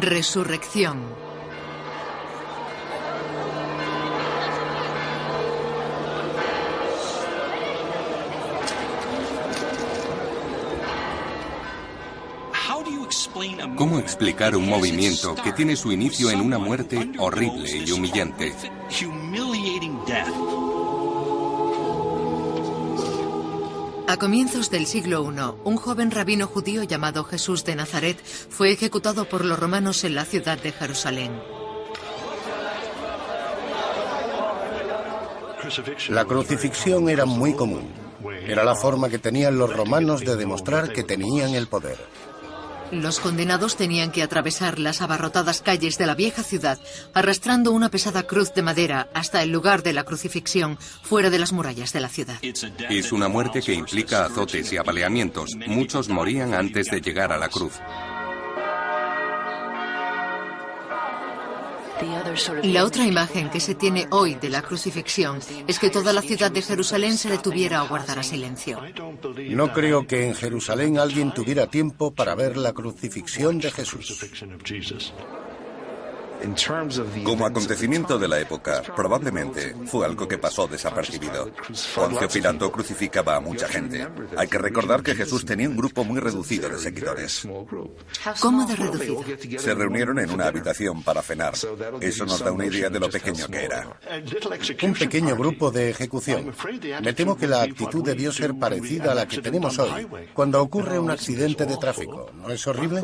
Resurrección. ¿Cómo explicar un movimiento que tiene su inicio en una muerte horrible y humillante? A comienzos del siglo I, un joven rabino judío llamado Jesús de Nazaret fue ejecutado por los romanos en la ciudad de Jerusalén. La crucifixión era muy común. Era la forma que tenían los romanos de demostrar que tenían el poder. Los condenados tenían que atravesar las abarrotadas calles de la vieja ciudad, arrastrando una pesada cruz de madera hasta el lugar de la crucifixión, fuera de las murallas de la ciudad. Es una muerte que implica azotes y apaleamientos. Muchos morían antes de llegar a la cruz. La otra imagen que se tiene hoy de la crucifixión es que toda la ciudad de Jerusalén se detuviera o guardara silencio. No creo que en Jerusalén alguien tuviera tiempo para ver la crucifixión de Jesús. Como acontecimiento de la época, probablemente fue algo que pasó desapercibido. Poncio Pilato crucificaba a mucha gente. Hay que recordar que Jesús tenía un grupo muy reducido de seguidores. ¿Cómo de reducido? Se reunieron en una habitación para cenar. Eso nos da una idea de lo pequeño que era. Un pequeño grupo de ejecución. Me temo que la actitud debió ser parecida a la que tenemos hoy, cuando ocurre un accidente de tráfico. ¿No es horrible?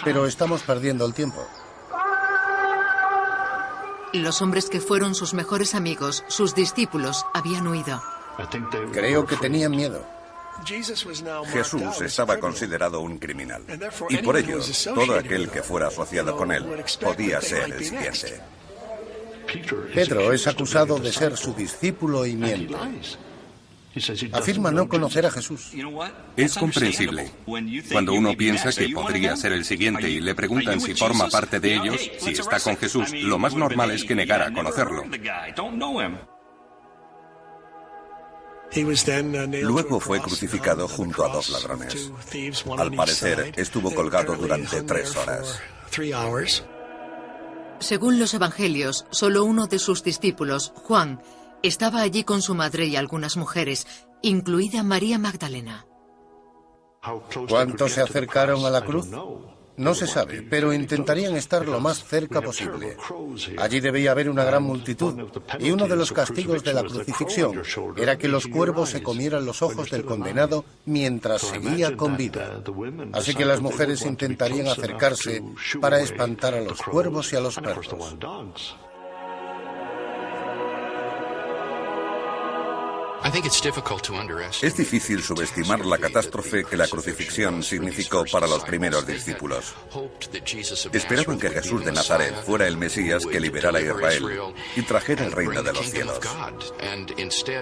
Pero estamos perdiendo el tiempo. Los hombres que fueron sus mejores amigos, sus discípulos, habían huido. Creo que tenían miedo. Jesús estaba considerado un criminal. Y por ello, todo aquel que fuera asociado con él podía ser el siguiente. Pedro es acusado de ser su discípulo y miente. Afirma no conocer a Jesús. Es comprensible. Cuando uno piensa que podría ser el siguiente y le preguntan si forma parte de ellos, si está con Jesús, lo más normal es que negara conocerlo. Luego fue crucificado junto a dos ladrones. Al parecer, estuvo colgado durante 3 horas. Según los evangelios, solo uno de sus discípulos, Juan, estaba allí con su madre y algunas mujeres, incluida María Magdalena. ¿Cuántos se acercaron a la cruz? No se sabe, pero intentarían estar lo más cerca posible. Allí debía haber una gran multitud, y uno de los castigos de la crucifixión era que los cuervos se comieran los ojos del condenado mientras seguía con vida. Así que las mujeres intentarían acercarse para espantar a los cuervos y a los perros. Es difícil subestimar la catástrofe que la crucifixión significó para los primeros discípulos. Esperaban que Jesús de Nazaret fuera el Mesías que liberara a Israel y trajera el reino de los cielos.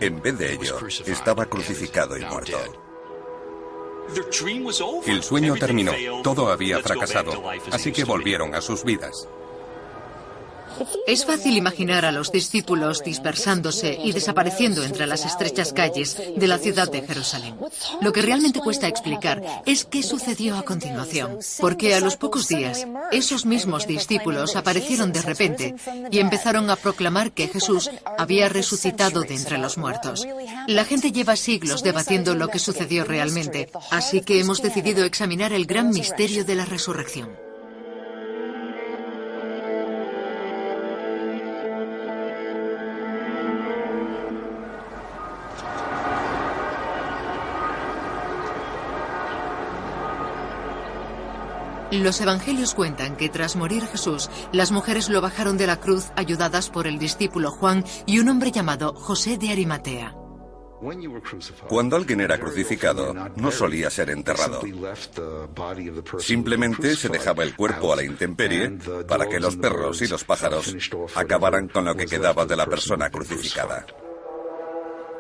En vez de ello, estaba crucificado y muerto. El sueño terminó, todo había fracasado, así que volvieron a sus vidas. Es fácil imaginar a los discípulos dispersándose y desapareciendo entre las estrechas calles de la ciudad de Jerusalén. Lo que realmente cuesta explicar es qué sucedió a continuación, porque a los pocos días, esos mismos discípulos aparecieron de repente y empezaron a proclamar que Jesús había resucitado de entre los muertos. La gente lleva siglos debatiendo lo que sucedió realmente, así que hemos decidido examinar el gran misterio de la resurrección. Los evangelios cuentan que tras morir Jesús, las mujeres lo bajaron de la cruz ayudadas por el discípulo Juan y un hombre llamado José de Arimatea. Cuando alguien era crucificado, no solía ser enterrado. Simplemente se dejaba el cuerpo a la intemperie para que los perros y los pájaros acabaran con lo que quedaba de la persona crucificada.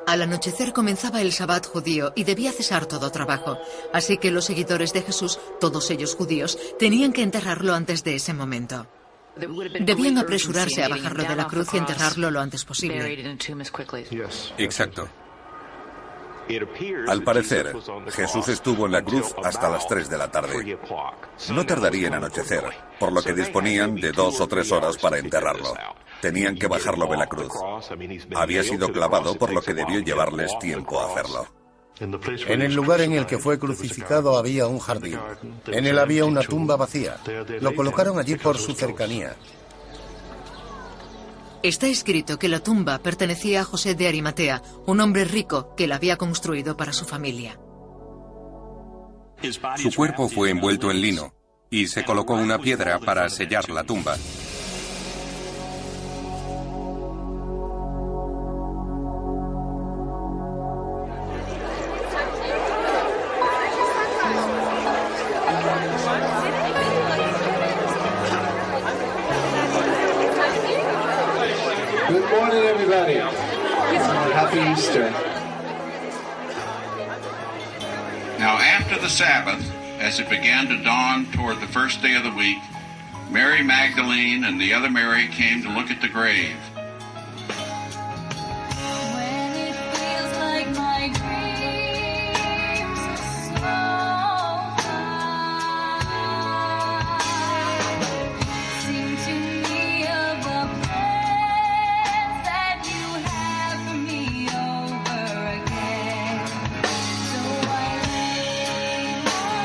Al anochecer comenzaba el Sabbat judío y debía cesar todo trabajo. Así que los seguidores de Jesús, todos ellos judíos, tenían que enterrarlo antes de ese momento. Debían apresurarse a bajarlo de la cruz y enterrarlo lo antes posible. Exacto. Al parecer, Jesús estuvo en la cruz hasta las 3 de la tarde. No tardaría en anochecer, por lo que disponían de 2 o 3 horas para enterrarlo. Tenían que bajarlo de la cruz. Había sido clavado, por lo que debió llevarles tiempo hacerlo. En el lugar en el que fue crucificado había un jardín. En él había una tumba vacía. Lo colocaron allí por su cercanía. Está escrito que la tumba pertenecía a José de Arimatea, un hombre rico que la había construido para su familia. Su cuerpo fue envuelto en lino y se colocó una piedra para sellar la tumba. Good morning, everybody. Happy Easter. Now, after the Sabbath, as it began to dawn toward the first day of the week, Mary Magdalene and the other Mary came to look at the grave. When it feels like my dreams are so high, sing to me of the plans that you have for me over again. So I lay my head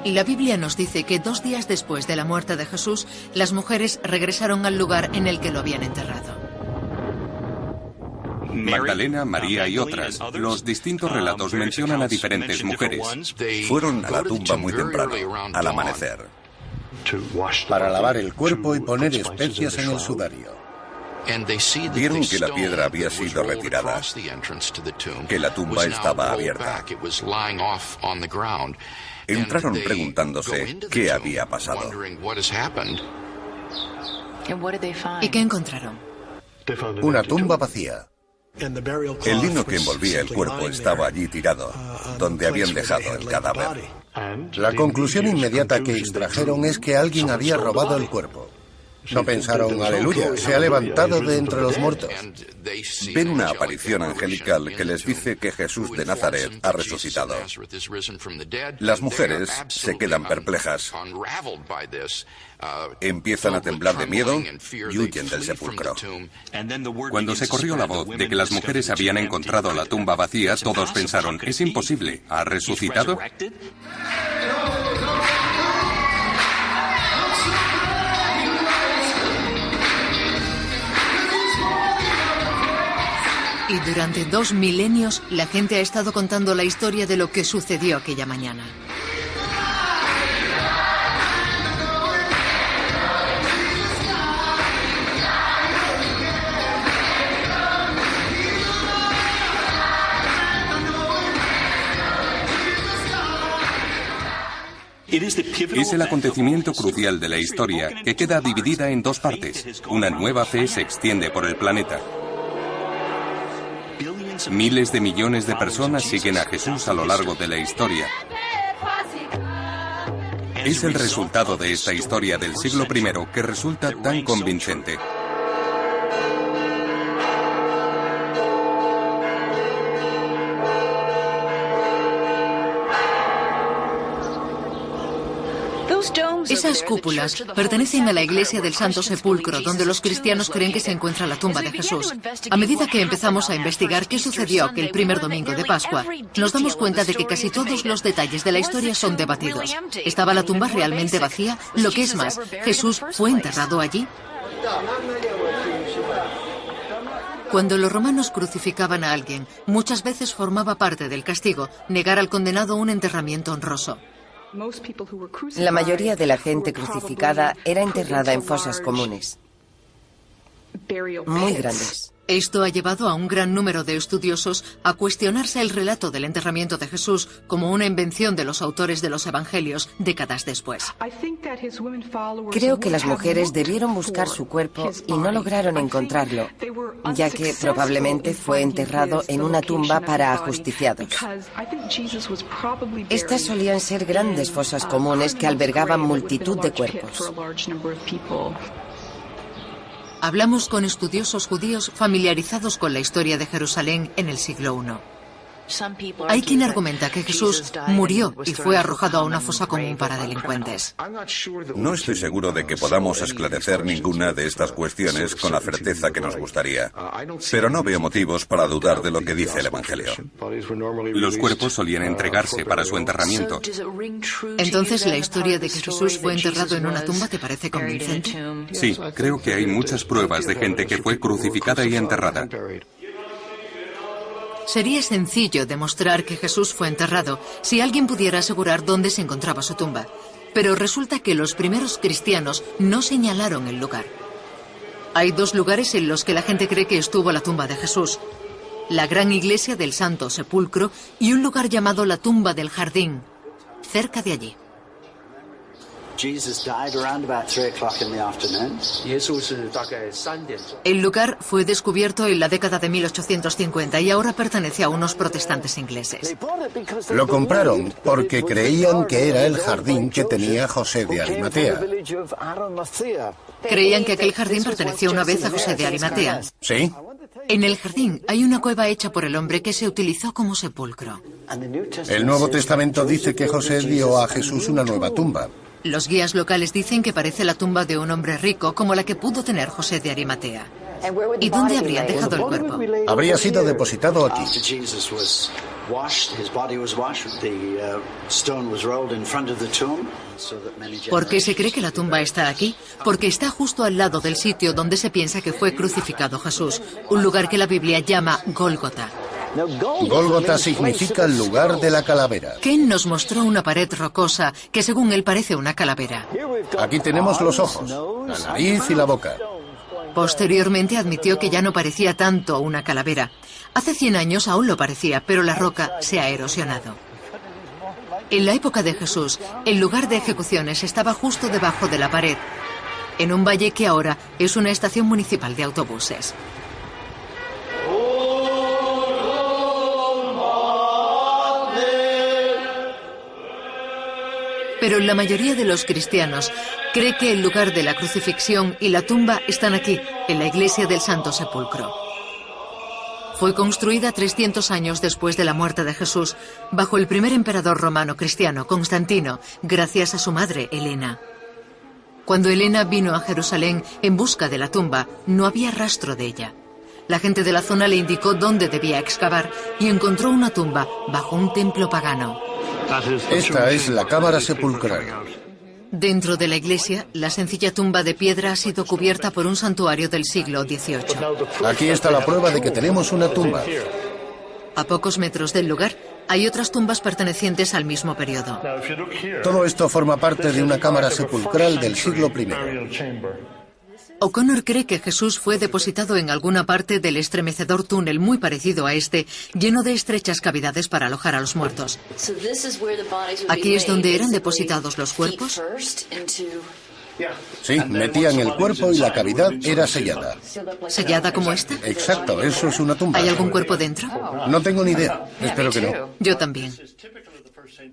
La Biblia nos dice que 2 días después de la muerte de Jesús, las mujeres regresaron al lugar en el que lo habían enterrado. Magdalena, María y otras. Los distintos relatos mencionan a diferentes mujeres. Fueron a la tumba muy temprano, al amanecer. Para lavar el cuerpo y poner especias en el sudario. Vieron que la piedra había sido retirada, que la tumba estaba abierta. Entraron preguntándose qué había pasado. ¿Y qué encontraron? Una tumba vacía. El lino que envolvía el cuerpo estaba allí tirado, donde habían dejado el cadáver. La conclusión inmediata que extrajeron es que alguien había robado el cuerpo. No pensaron, aleluya, se ha levantado de entre los muertos. Ven una aparición angelical que les dice que Jesús de Nazaret ha resucitado. Las mujeres se quedan perplejas. Empiezan a temblar de miedo y huyen del sepulcro. Cuando se corrió la voz de que las mujeres habían encontrado la tumba vacía, todos pensaron, es imposible, ¿ha resucitado? Y durante 2 milenios, la gente ha estado contando la historia de lo que sucedió aquella mañana. Es el acontecimiento crucial de la historia que queda dividida en 2 partes. Una nueva fe se extiende por el planeta. Miles de millones de personas siguen a Jesús a lo largo de la historia. Es el resultado de esta historia del siglo I que resulta tan convincente. Esas cúpulas pertenecen a la iglesia del Santo Sepulcro, donde los cristianos creen que se encuentra la tumba de Jesús. A medida que empezamos a investigar qué sucedió aquel primer domingo de Pascua, nos damos cuenta de que casi todos los detalles de la historia son debatidos. ¿Estaba la tumba realmente vacía? Lo que es más, ¿Jesús fue enterrado allí? Cuando los romanos crucificaban a alguien, muchas veces formaba parte del castigo negar al condenado un enterramiento honroso. La mayoría de la gente crucificada era enterrada en fosas comunes, muy grandes. Esto ha llevado a un gran número de estudiosos a cuestionarse el relato del enterramiento de Jesús como una invención de los autores de los evangelios décadas después. Creo que las mujeres debieron buscar su cuerpo y no lograron encontrarlo, ya que probablemente fue enterrado en una tumba para ajusticiados. Estas solían ser grandes fosas comunes que albergaban multitud de cuerpos. Hablamos con estudiosos judíos familiarizados con la historia de Jerusalén en el siglo I. Hay quien argumenta que Jesús murió y fue arrojado a una fosa común para delincuentes. No estoy seguro de que podamos esclarecer ninguna de estas cuestiones con la certeza que nos gustaría, pero no veo motivos para dudar de lo que dice el Evangelio. Los cuerpos solían entregarse para su enterramiento. Entonces, ¿la historia de que Jesús fue enterrado en una tumba te parece convincente? Sí, creo que hay muchas pruebas de gente que fue crucificada y enterrada. Sería sencillo demostrar que Jesús fue enterrado si alguien pudiera asegurar dónde se encontraba su tumba. Pero resulta que los primeros cristianos no señalaron el lugar. Hay dos lugares en los que la gente cree que estuvo la tumba de Jesús: la gran iglesia del Santo Sepulcro y un lugar llamado la tumba del Jardín, cerca de allí. El lugar fue descubierto en la década de 1850 y ahora pertenece a unos protestantes ingleses. Lo compraron porque creían que era el jardín que tenía José de Arimatea. Creían que aquel jardín perteneció una vez a José de Arimatea. ¿Sí? En el jardín hay una cueva hecha por el hombre que se utilizó como sepulcro. El Nuevo Testamento dice que José dio a Jesús una nueva tumba. Los guías locales dicen que parece la tumba de un hombre rico como la que pudo tener José de Arimatea. ¿Y dónde habrían dejado el cuerpo? Habría sido depositado aquí. ¿Por qué se cree que la tumba está aquí? Porque está justo al lado del sitio donde se piensa que fue crucificado Jesús, un lugar que la Biblia llama Gólgota. Gólgota significa el lugar de la calavera. Ken nos mostró una pared rocosa que según él parece una calavera. Aquí tenemos los ojos, la nariz y la boca. Posteriormente admitió que ya no parecía tanto una calavera. Hace 100 años aún lo parecía, pero la roca se ha erosionado. En la época de Jesús, el lugar de ejecuciones estaba justo debajo de la pared, en un valle que ahora es una estación municipal de autobuses. Pero la mayoría de los cristianos cree que el lugar de la crucifixión y la tumba están aquí, en la iglesia del Santo Sepulcro. Fue construida 300 años después de la muerte de Jesús, bajo el primer emperador romano cristiano, Constantino, gracias a su madre, Helena. Cuando Helena vino a Jerusalén en busca de la tumba, no había rastro de ella. La gente de la zona le indicó dónde debía excavar y encontró una tumba bajo un templo pagano. Esta es la cámara sepulcral. Dentro de la iglesia, la sencilla tumba de piedra ha sido cubierta por un santuario del siglo XVIII. Aquí está la prueba de que tenemos una tumba. A pocos metros del lugar, hay otras tumbas pertenecientes al mismo periodo. Todo esto forma parte de una cámara sepulcral del siglo I. O'Connor cree que Jesús fue depositado en alguna parte del estremecedor túnel muy parecido a este, lleno de estrechas cavidades para alojar a los muertos. ¿Aquí es donde eran depositados los cuerpos? Sí, metían el cuerpo y la cavidad era sellada. ¿Sellada como esta? Exacto, eso es una tumba. ¿Hay algún cuerpo dentro? No tengo ni idea. Espero que no. Yo también.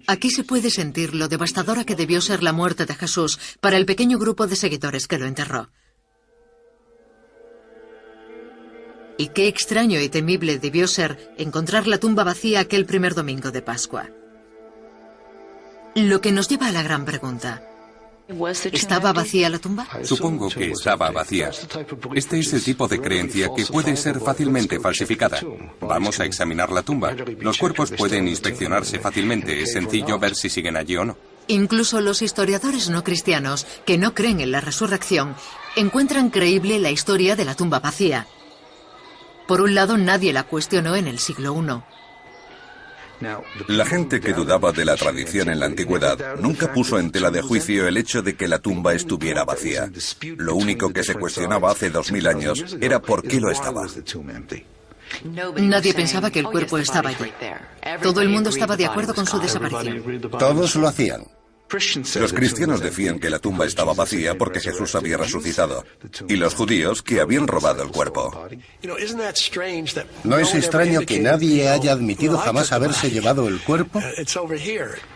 Aquí se puede sentir lo devastadora que debió ser la muerte de Jesús para el pequeño grupo de seguidores que lo enterró. Y qué extraño y temible debió ser encontrar la tumba vacía aquel primer domingo de Pascua. Lo que nos lleva a la gran pregunta. ¿Estaba vacía la tumba? Supongo que estaba vacía. Este es el tipo de creencia que puede ser fácilmente falsificada. Vamos a examinar la tumba. Los cuerpos pueden inspeccionarse fácilmente. Es sencillo ver si siguen allí o no. Incluso los historiadores no cristianos, que no creen en la resurrección, encuentran creíble la historia de la tumba vacía. Por un lado, nadie la cuestionó en el siglo I. La gente que dudaba de la tradición en la antigüedad nunca puso en tela de juicio el hecho de que la tumba estuviera vacía. Lo único que se cuestionaba hace 2000 años era por qué lo estaba. Nadie pensaba que el cuerpo estaba allí. Todo el mundo estaba de acuerdo con su desaparición. Todos lo hacían. Los cristianos decían que la tumba estaba vacía porque Jesús había resucitado, y los judíos que habían robado el cuerpo. ¿No es extraño que nadie haya admitido jamás haberse llevado el cuerpo?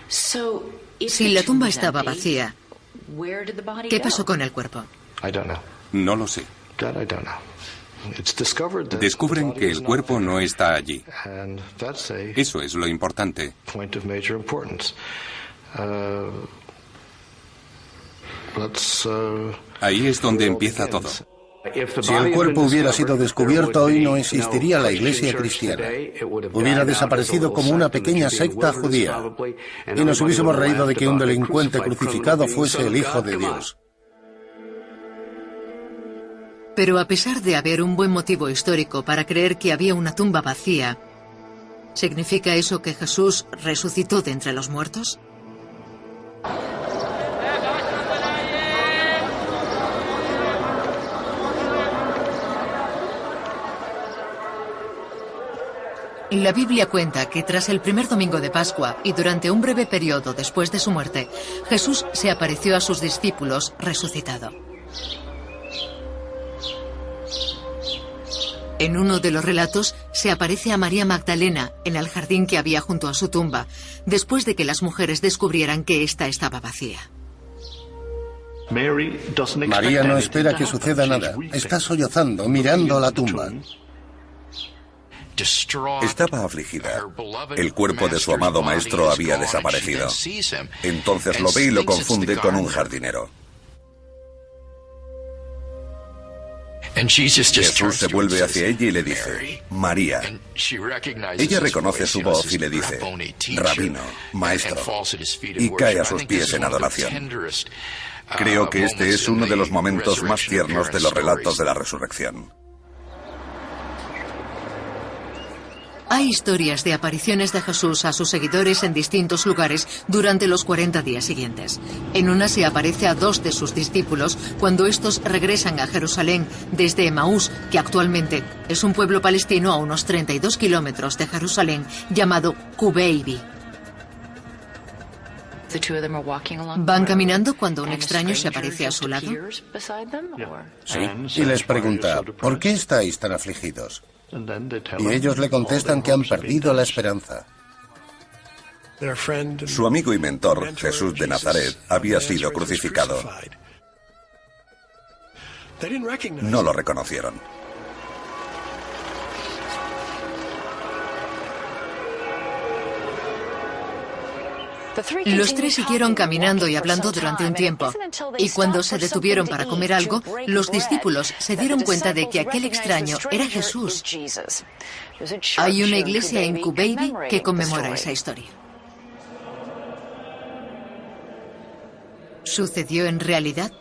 Si la tumba estaba vacía, ¿qué pasó con el cuerpo? No lo sé. Descubren que el cuerpo no está allí. Eso es lo importante. Ahí es donde empieza todo. Si el cuerpo hubiera sido descubierto hoy, no existiría la iglesia cristiana. Hubiera desaparecido como una pequeña secta judía. Y nos hubiésemos reído de que un delincuente crucificado fuese el Hijo de Dios. Pero a pesar de haber un buen motivo histórico para creer que había una tumba vacía, ¿significa eso que Jesús resucitó de entre los muertos? La Biblia cuenta que tras el primer domingo de Pascua y durante un breve periodo después de su muerte, Jesús se apareció a sus discípulos resucitado. En uno de los relatos se aparece a María Magdalena en el jardín que había junto a su tumba, después de que las mujeres descubrieran que ésta estaba vacía. María no espera que suceda nada. Está sollozando, mirando la tumba. Estaba afligida. El cuerpo de su amado maestro había desaparecido. Entonces lo ve y lo confunde con un jardinero. Jesús se vuelve hacia ella y le dice, María. Ella reconoce su voz y le dice, Rabino, maestro, y cae a sus pies en adoración. Creo que este es uno de los momentos más tiernos de los relatos de la resurrección. Hay historias de apariciones de Jesús a sus seguidores en distintos lugares durante los 40 días siguientes. En una se aparece a 2 de sus discípulos cuando estos regresan a Jerusalén desde Emaús, que actualmente es un pueblo palestino a unos 32 kilómetros de Jerusalén, llamado Cubeibi. ¿Van caminando cuando un extraño se aparece a su lado? Sí, y les pregunta, ¿por qué estáis tan afligidos? Y ellos le contestan que han perdido la esperanza. Su amigo y mentor, Jesús de Nazaret, había sido crucificado. No lo reconocieron. Los 3 siguieron caminando y hablando durante un tiempo, y cuando se detuvieron para comer algo, los discípulos se dieron cuenta de que aquel extraño era Jesús. Hay una iglesia en Cubeibi que conmemora esa historia. ¿Sucedió en realidad?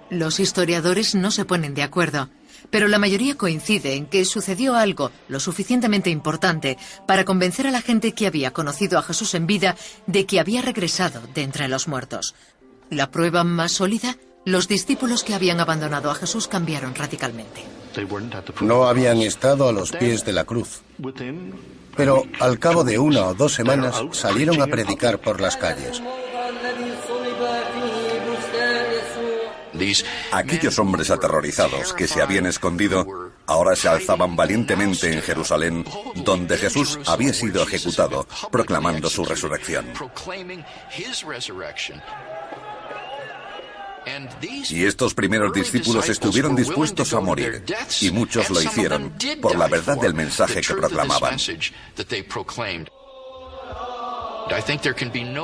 Los historiadores no se ponen de acuerdo, pero la mayoría coincide en que sucedió algo lo suficientemente importante para convencer a la gente que había conocido a Jesús en vida de que había regresado de entre los muertos. La prueba más sólida, los discípulos que habían abandonado a Jesús cambiaron radicalmente. No habían estado a los pies de la cruz, pero al cabo de 1 o 2 semanas salieron a predicar por las calles. Aquellos hombres aterrorizados que se habían escondido ahora se alzaban valientemente en Jerusalén, donde Jesús había sido ejecutado, proclamando su resurrección. Y estos primeros discípulos estuvieron dispuestos a morir, y muchos lo hicieron por la verdad del mensaje que proclamaban.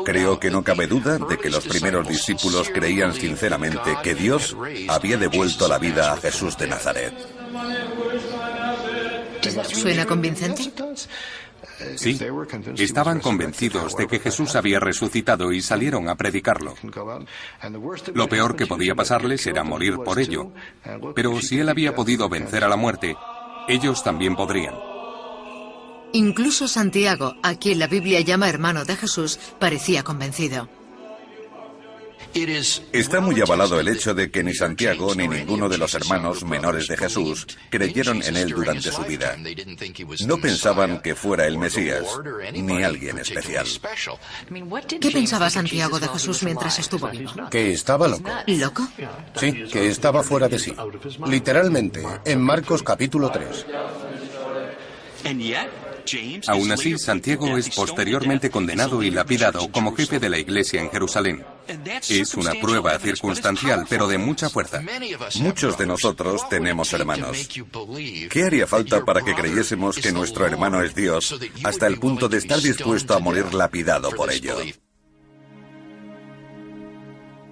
Creo que no cabe duda de que los primeros discípulos creían sinceramente que Dios había devuelto la vida a Jesús de Nazaret. ¿Suena convincente? Sí, estaban convencidos de que Jesús había resucitado y salieron a predicarlo. Lo peor que podía pasarles era morir por ello, pero si él había podido vencer a la muerte, ellos también podrían. Incluso Santiago, a quien la Biblia llama hermano de Jesús, parecía convencido. Está muy avalado el hecho de que ni Santiago ni ninguno de los hermanos menores de Jesús creyeron en él durante su vida. No pensaban que fuera el Mesías, ni alguien especial. ¿Qué pensaba Santiago de Jesús mientras estuvo vivo? Que estaba loco. ¿Loco? Sí, que estaba fuera de sí. Literalmente, en Marcos capítulo 3. Aún así, Santiago es posteriormente condenado y lapidado como jefe de la iglesia en Jerusalén. Es una prueba circunstancial, pero de mucha fuerza. Muchos de nosotros tenemos hermanos. ¿Qué haría falta para que creyésemos que nuestro hermano es Dios hasta el punto de estar dispuesto a morir lapidado por ello?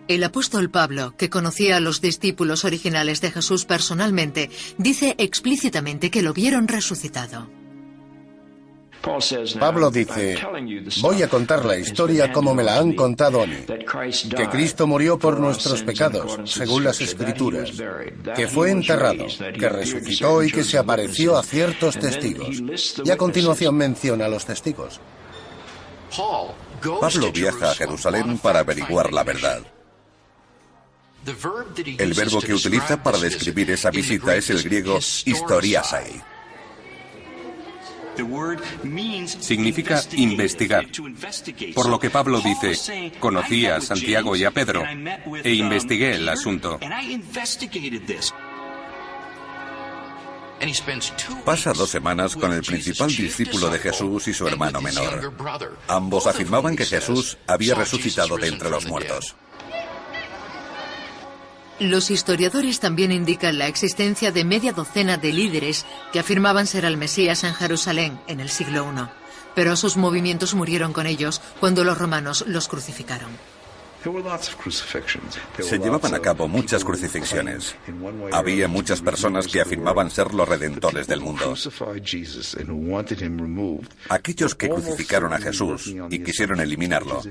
El apóstol Pablo, que conocía a los discípulos originales de Jesús personalmente, dice explícitamente que lo vieron resucitado. Pablo dice, voy a contar la historia como me la han contado a mí, que Cristo murió por nuestros pecados, según las Escrituras, que fue enterrado, que resucitó y que se apareció a ciertos testigos. Y a continuación menciona a los testigos. Pablo viaja a Jerusalén para averiguar la verdad. El verbo que utiliza para describir esa visita es el griego historiasai. Significa investigar. Por lo que Pablo dice, conocí a Santiago y a Pedro e investigué el asunto. Pasa 2 semanas con el principal discípulo de Jesús y su hermano menor. Ambos afirmaban que Jesús había resucitado de entre los muertos. Los historiadores también indican la existencia de media docena de líderes que afirmaban ser al Mesías en Jerusalén en el siglo I, pero sus movimientos murieron con ellos cuando los romanos los crucificaron. Se llevaban a cabo muchas crucifixiones. Había muchas personas que afirmaban ser los redentores del mundo. Aquellos que crucificaron a Jesús y quisieron eliminarlo,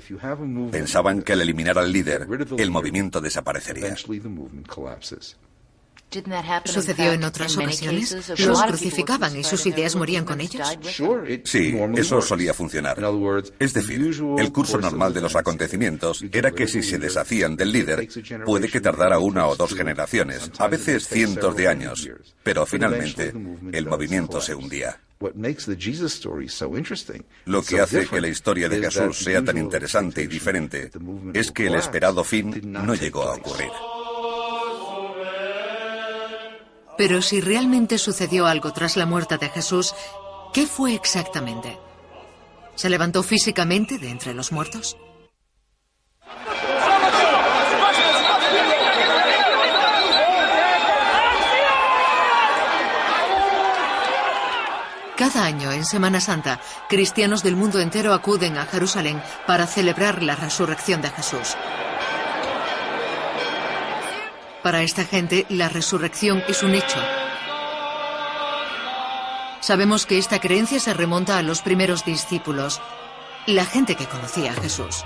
pensaban que al eliminar al líder, el movimiento desaparecería. ¿Sucedió en otras ocasiones? ¿Los crucificaban y sus ideas morían con ellos? Sí, eso solía funcionar. Es decir, el curso normal de los acontecimientos era que si se deshacían del líder, puede que tardara 1 o 2 generaciones, a veces cientos de años, pero finalmente el movimiento se hundía. Lo que hace que la historia de Jesús sea tan interesante y diferente es que el esperado fin no llegó a ocurrir. Pero si realmente sucedió algo tras la muerte de Jesús, ¿qué fue exactamente? ¿Se levantó físicamente de entre los muertos? Cada año, en Semana Santa, cristianos del mundo entero acuden a Jerusalén para celebrar la resurrección de Jesús. Para esta gente, la resurrección es un hecho. Sabemos que esta creencia se remonta a los primeros discípulos, la gente que conocía a Jesús.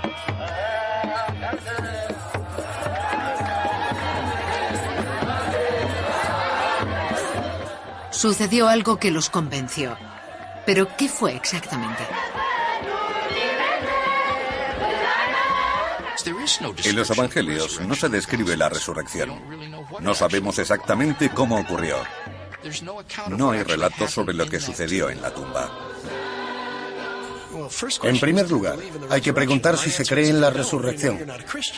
Sucedió algo que los convenció. ¿Pero qué fue exactamente? En los evangelios no se describe la resurrección. No sabemos exactamente cómo ocurrió. No hay relatos sobre lo que sucedió en la tumba. En primer lugar, hay que preguntar si se cree en la resurrección.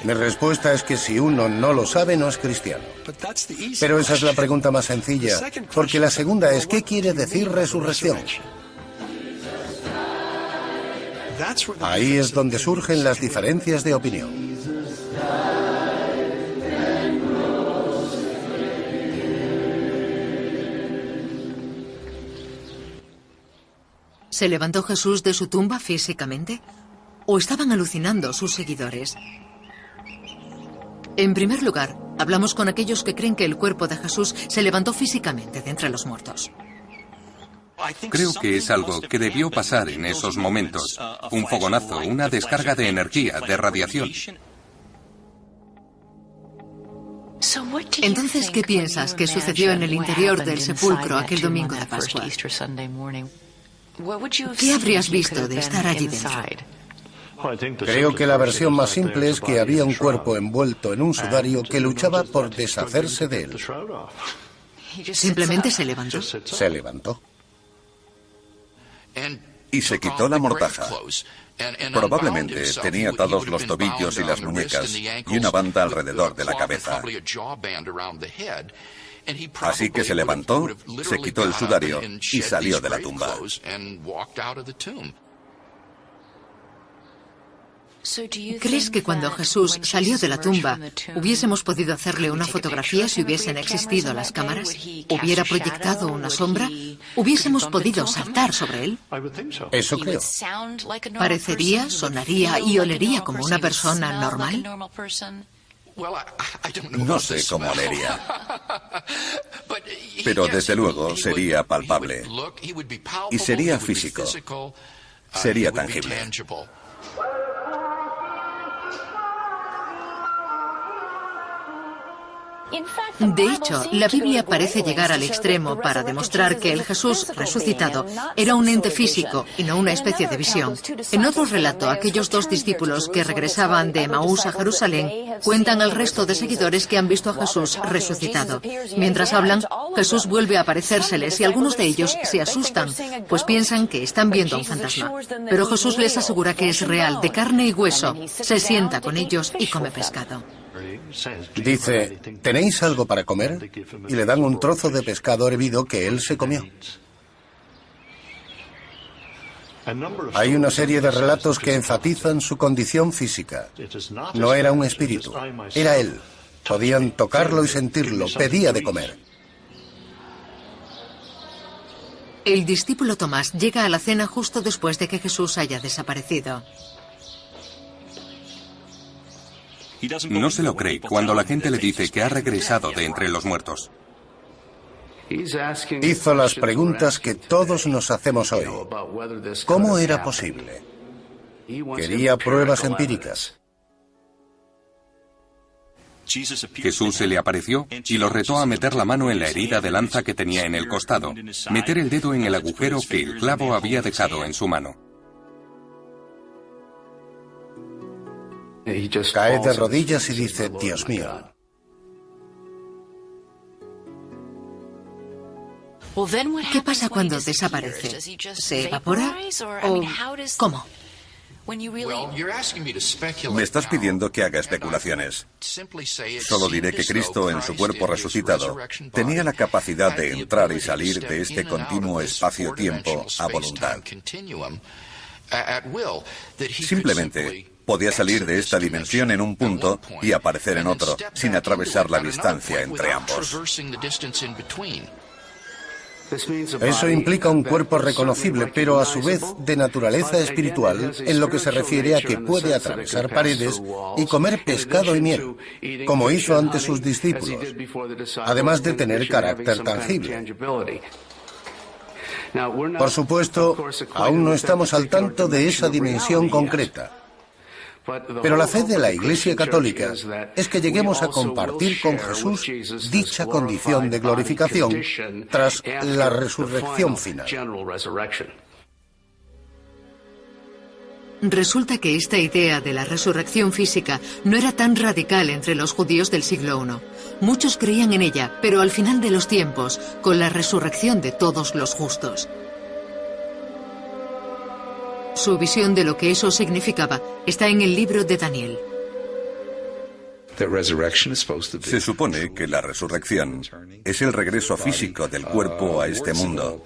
Mi respuesta es que si uno no lo sabe, no es cristiano. Pero esa es la pregunta más sencilla, porque la segunda es, ¿qué quiere decir resurrección? Ahí es donde surgen las diferencias de opinión. ¿Se levantó Jesús de su tumba físicamente? ¿O estaban alucinando sus seguidores? En primer lugar, hablamos con aquellos que creen que el cuerpo de Jesús se levantó físicamente de entre los muertos. Creo que es algo que debió pasar en esos momentos. Un fogonazo, una descarga de energía, de radiación. Entonces, ¿qué piensas que sucedió en el interior del sepulcro aquel domingo de Pascua? ¿Qué habrías visto de estar allí dentro? Creo que la versión más simple es que había un cuerpo envuelto en un sudario que luchaba por deshacerse de él. Simplemente se levantó. Se levantó. Y se quitó la mortaja. Probablemente tenía atados los tobillos y las muñecas y una banda alrededor de la cabeza. Así que se levantó, se quitó el sudario y salió de la tumba. ¿Crees que cuando Jesús salió de la tumba hubiésemos podido hacerle una fotografía si hubiesen existido las cámaras? ¿Hubiera proyectado una sombra? ¿Hubiésemos podido saltar sobre él? Eso creo. ¿Parecería, sonaría y olería como una persona normal? No sé cómo olería. Pero desde luego sería palpable. Y sería físico. Sería tangible. De hecho, la Biblia parece llegar al extremo para demostrar que el Jesús resucitado era un ente físico y no una especie de visión. En otro relato, aquellos dos discípulos que regresaban de Emaús a Jerusalén cuentan al resto de seguidores que han visto a Jesús resucitado. Mientras hablan, Jesús vuelve a aparecérseles y algunos de ellos se asustan, pues piensan que están viendo a un fantasma. Pero Jesús les asegura que es real, de carne y hueso. Se sienta con ellos y come pescado. Dice, ¿tenéis algo para comer? Y le dan un trozo de pescado hervido que él se comió. Hay una serie de relatos que enfatizan su condición física. No era un espíritu, era él. Podían tocarlo y sentirlo, pedía de comer. El discípulo Tomás llega a la cena justo después de que Jesús haya desaparecido. No se lo cree cuando la gente le dice que ha regresado de entre los muertos. Hizo las preguntas que todos nos hacemos hoy. ¿Cómo era posible? Quería pruebas empíricas. Jesús se le apareció y lo retó a meter la mano en la herida de lanza que tenía en el costado, meter el dedo en el agujero que el clavo había dejado en su mano. Cae de rodillas y dice, Dios mío. ¿Qué pasa cuando desaparece? ¿Se evapora? ¿O cómo? Me estás pidiendo que haga especulaciones. Solo diré que Cristo, en su cuerpo resucitado, tenía la capacidad de entrar y salir de este continuo espacio-tiempo a voluntad. Simplemente podía salir de esta dimensión en un punto y aparecer en otro, sin atravesar la distancia entre ambos. Eso implica un cuerpo reconocible, pero a su vez de naturaleza espiritual, en lo que se refiere a que puede atravesar paredes y comer pescado y miel, como hizo ante sus discípulos, además de tener carácter tangible. Por supuesto, aún no estamos al tanto de esa dimensión concreta. Pero la fe de la Iglesia Católica es que lleguemos a compartir con Jesús dicha condición de glorificación tras la resurrección final. Resulta que esta idea de la resurrección física no era tan radical entre los judíos del siglo I. Muchos creían en ella, pero al final de los tiempos, con la resurrección de todos los justos. Su visión de lo que eso significaba está en el libro de Daniel. Se supone que la resurrección es el regreso físico del cuerpo a este mundo,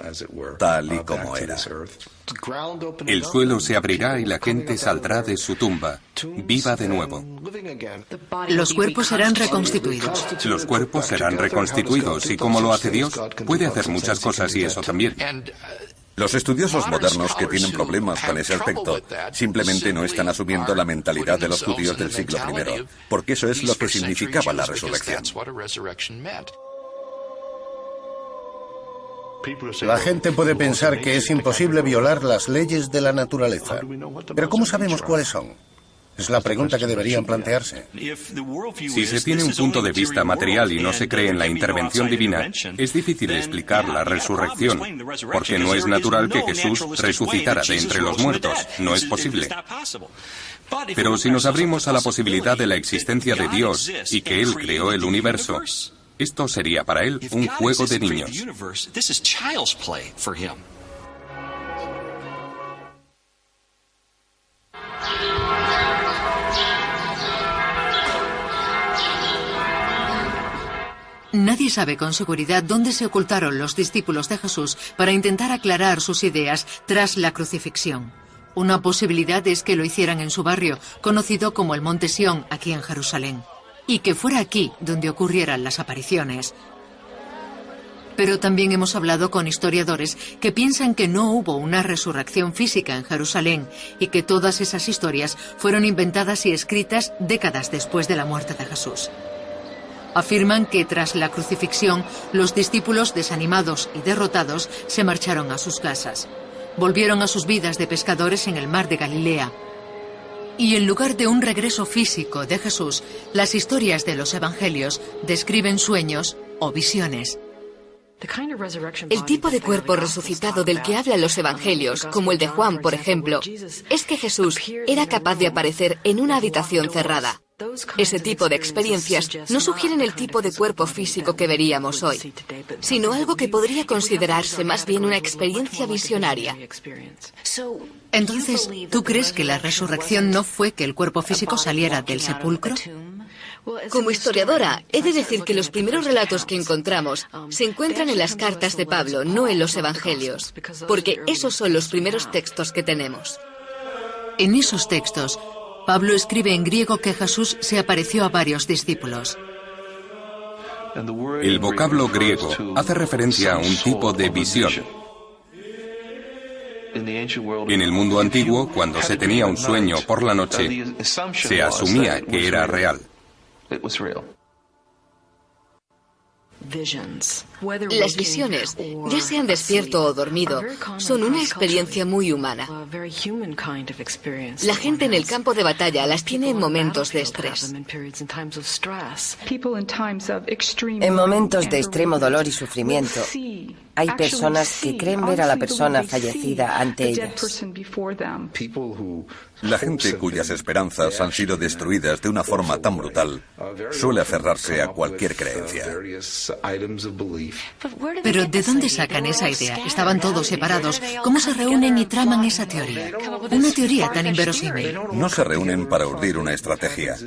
tal y como era. El suelo se abrirá y la gente saldrá de su tumba, viva de nuevo. Los cuerpos serán reconstituidos. Los cuerpos serán reconstituidos y como lo hace Dios, puede hacer muchas cosas y eso también. Los estudiosos modernos que tienen problemas con ese aspecto simplemente no están asumiendo la mentalidad de los judíos del siglo I, porque eso es lo que significaba la resurrección. La gente puede pensar que es imposible violar las leyes de la naturaleza. Pero ¿cómo sabemos cuáles son? Es la pregunta que deberían plantearse. Si se tiene un punto de vista material y no se cree en la intervención divina, es difícil explicar la resurrección, porque no es natural que Jesús resucitara de entre los muertos. No es posible. Pero si nos abrimos a la posibilidad de la existencia de Dios y que Él creó el universo, esto sería para Él un juego de niños. Nadie sabe con seguridad dónde se ocultaron los discípulos de Jesús para intentar aclarar sus ideas tras la crucifixión. Una posibilidad es que lo hicieran en su barrio, conocido como el Monte Sión, aquí en Jerusalén, y que fuera aquí donde ocurrieran las apariciones. Pero también hemos hablado con historiadores que piensan que no hubo una resurrección física en Jerusalén y que todas esas historias fueron inventadas y escritas décadas después de la muerte de Jesús. Afirman que tras la crucifixión, los discípulos, desanimados y derrotados, se marcharon a sus casas. Volvieron a sus vidas de pescadores en el mar de Galilea. Y en lugar de un regreso físico de Jesús, las historias de los evangelios describen sueños o visiones. El tipo de cuerpo resucitado del que hablan los evangelios, como el de Juan, por ejemplo, es que Jesús era capaz de aparecer en una habitación cerrada. Ese tipo de experiencias no sugieren el tipo de cuerpo físico que veríamos hoy, sino algo que podría considerarse más bien una experiencia visionaria. Entonces, ¿tú crees que la resurrección no fue que el cuerpo físico saliera del sepulcro? Como historiadora, he de decir que los primeros relatos que encontramos se encuentran en las cartas de Pablo, no en los evangelios, porque esos son los primeros textos que tenemos. En esos textos, Pablo escribe en griego que Jesús se apareció a varios discípulos. El vocablo griego hace referencia a un tipo de visión. En el mundo antiguo, cuando se tenía un sueño por la noche, se asumía que era real. Las visiones, ya sean despierto o dormido, son una experiencia muy humana. La gente en el campo de batalla las tiene en momentos de estrés. En momentos de extremo dolor y sufrimiento, hay personas que creen ver a la persona fallecida ante ellas. La gente cuyas esperanzas han sido destruidas de una forma tan brutal suele aferrarse a cualquier creencia. Pero ¿de dónde sacan esa idea? Estaban todos separados. ¿Cómo se reúnen y traman esa teoría? Una teoría tan inverosímil. No se reúnen para urdir una estrategia.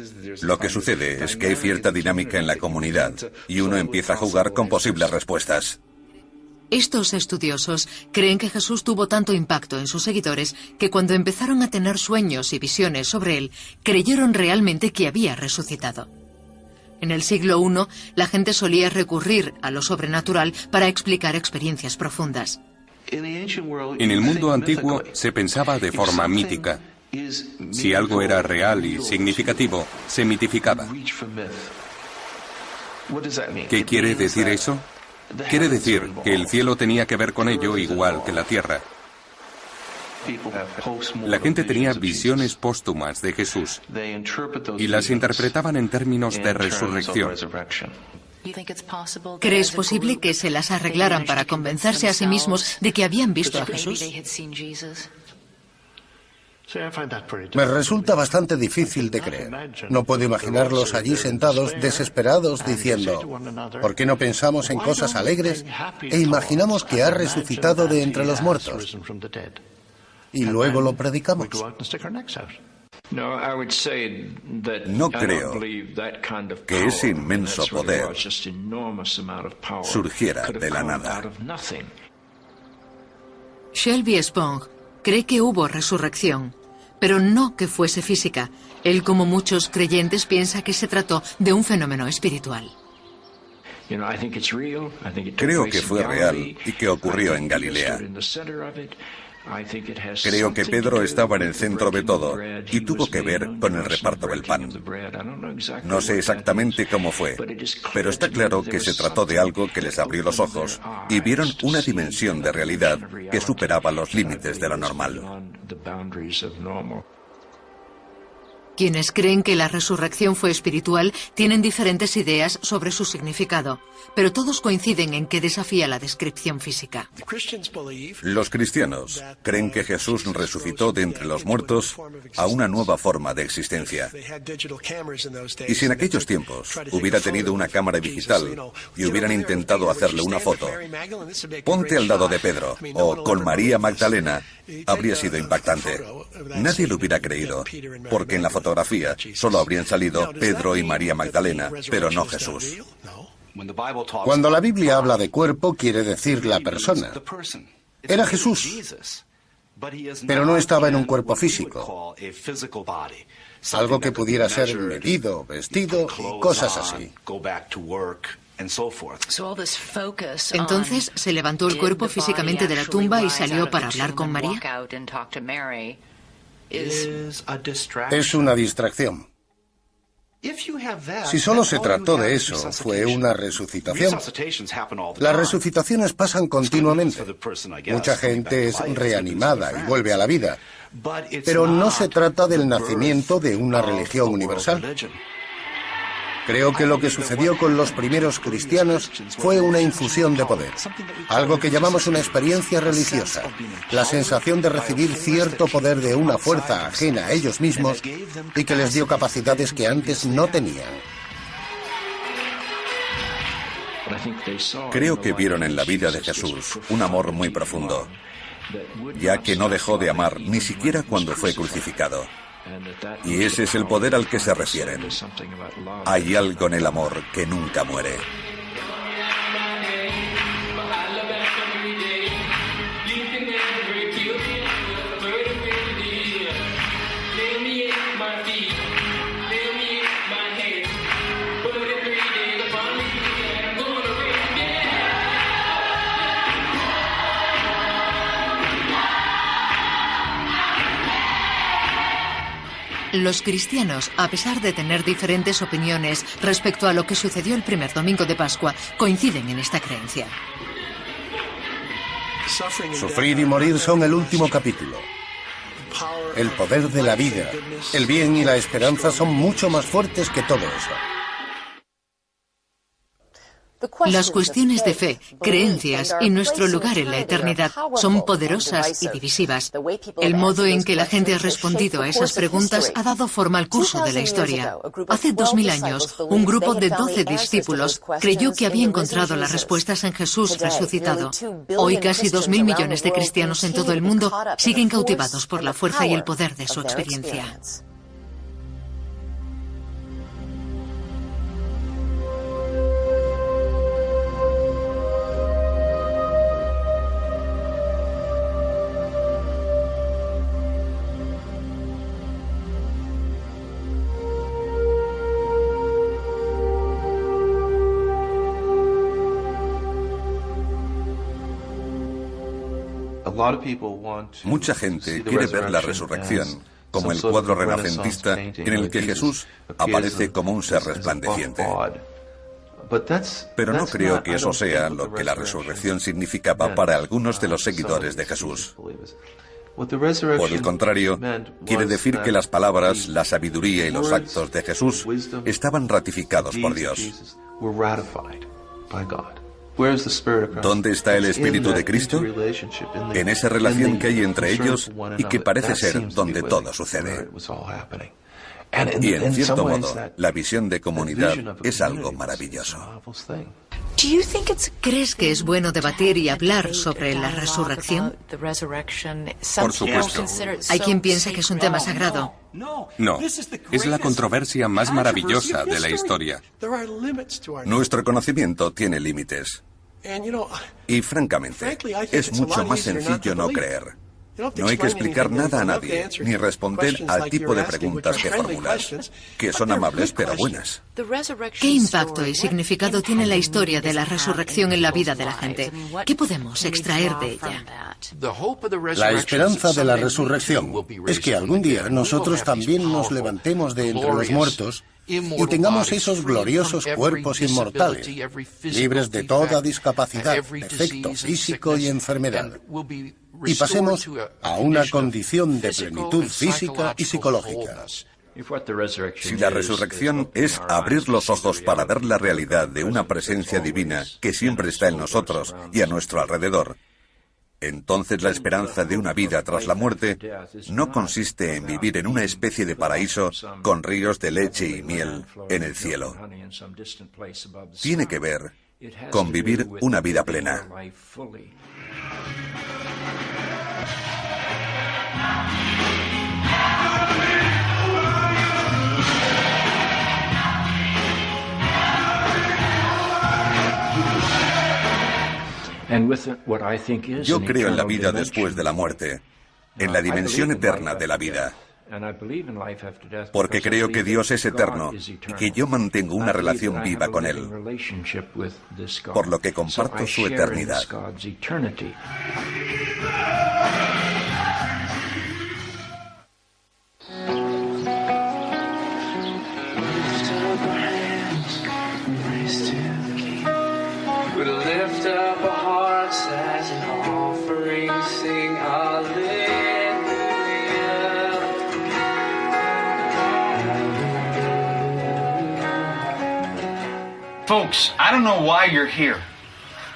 Lo que sucede es que hay cierta dinámica en la comunidad y uno empieza a jugar con posibles respuestas. Estos estudiosos creen que Jesús tuvo tanto impacto en sus seguidores que cuando empezaron a tener sueños y visiones sobre él, creyeron realmente que había resucitado. En el siglo I, la gente solía recurrir a lo sobrenatural para explicar experiencias profundas. En el mundo antiguo se pensaba de forma mítica. Si algo era real y significativo, se mitificaba. ¿Qué quiere decir eso? Quiere decir que el cielo tenía que ver con ello igual que la tierra. La gente tenía visiones póstumas de Jesús y las interpretaban en términos de resurrección. ¿Crees posible que se las arreglaran para convencerse a sí mismos de que habían visto a Jesús? Me resulta bastante difícil de creer. No puedo imaginarlos allí sentados, desesperados, diciendo, ¿por qué no pensamos en cosas alegres e imaginamos que ha resucitado de entre los muertos? Y luego lo predicamos. No creo que ese inmenso poder surgiera de la nada. Shelby Spong cree que hubo resurrección, pero no que fuese física. Él, como muchos creyentes, piensa que se trató de un fenómeno espiritual. Creo que fue real y que ocurrió en Galilea. Creo que Pedro estaba en el centro de todo y tuvo que ver con el reparto del pan. No sé exactamente cómo fue, pero está claro que se trató de algo que les abrió los ojos y vieron una dimensión de realidad que superaba los límites de lo normal. Quienes creen que la resurrección fue espiritual tienen diferentes ideas sobre su significado, pero todos coinciden en que desafía la descripción física. Los cristianos creen que Jesús resucitó de entre los muertos a una nueva forma de existencia. Y si en aquellos tiempos hubiera tenido una cámara digital y hubieran intentado hacerle una foto, ponte al lado de Pedro o con María Magdalena, habría sido impactante. Nadie lo hubiera creído, porque en la fotografía solo habrían salido Pedro y María Magdalena, pero no Jesús. Cuando la Biblia habla de cuerpo, quiere decir la persona. Era Jesús, pero no estaba en un cuerpo físico. Algo que pudiera ser medido, vestido y cosas así. Entonces se levantó el cuerpo físicamente de la tumba y salió para hablar con María. Es una distracción. Si solo se trató de eso, fue una resucitación. Las resucitaciones pasan continuamente. Mucha gente es reanimada y vuelve a la vida. Pero no se trata del nacimiento de una religión universal. Creo que lo que sucedió con los primeros cristianos fue una infusión de poder, algo que llamamos una experiencia religiosa, la sensación de recibir cierto poder de una fuerza ajena a ellos mismos y que les dio capacidades que antes no tenían. Creo que vieron en la vida de Jesús un amor muy profundo, ya que no dejó de amar ni siquiera cuando fue crucificado. Y ese es el poder al que se refieren. Hay algo en el amor que nunca muere. Los cristianos, a pesar de tener diferentes opiniones respecto a lo que sucedió el primer domingo de Pascua, coinciden en esta creencia. Sufrir y morir son el último capítulo. El poder de la vida, el bien y la esperanza son mucho más fuertes que todo eso. Las cuestiones de fe, creencias y nuestro lugar en la eternidad son poderosas y divisivas. El modo en que la gente ha respondido a esas preguntas ha dado forma al curso de la historia. Hace 2000 años, un grupo de 12 discípulos creyó que había encontrado las respuestas en Jesús resucitado. Hoy casi 2000 millones de cristianos en todo el mundo siguen cautivados por la fuerza y el poder de su experiencia. Mucha gente quiere ver la resurrección como el cuadro renacentista en el que Jesús aparece como un ser resplandeciente. Pero no creo que eso sea lo que la resurrección significaba para algunos de los seguidores de Jesús. Por el contrario, quiere decir que las palabras, la sabiduría y los actos de Jesús estaban ratificados por Dios. ¿Dónde está el Espíritu de Cristo? En esa relación que hay entre ellos y que parece ser donde todo sucede. Y en cierto modo, la visión de comunidad es algo maravilloso. ¿Crees que es bueno debatir y hablar sobre la resurrección? Por supuesto. Hay quien piensa que es un tema sagrado. No, es la controversia más maravillosa de la historia. Nuestro conocimiento tiene límites. Y francamente, es mucho más sencillo no creer. No hay que explicar nada a nadie, ni responder al tipo de preguntas que formulas, que son amables pero buenas. ¿Qué impacto y significado tiene la historia de la resurrección en la vida de la gente? ¿Qué podemos extraer de ella? La esperanza de la resurrección es que algún día nosotros también nos levantemos de entre los muertos y tengamos esos gloriosos cuerpos inmortales, libres de toda discapacidad, defecto físico y enfermedad, y pasemos a una condición de plenitud física y psicológica. Si la resurrección es abrir los ojos para ver la realidad de una presencia divina que siempre está en nosotros y a nuestro alrededor, entonces la esperanza de una vida tras la muerte no consiste en vivir en una especie de paraíso con ríos de leche y miel en el cielo. Tiene que ver con vivir una vida plena. Yo creo en la vida después de la muerte, en la dimensión eterna de la vida, porque creo que Dios es eterno y que yo mantengo una relación viva con Él, por lo que comparto su eternidad. We'll lift up our hearts as an offering, sing hallelujah. Folks, I don't know why you're here.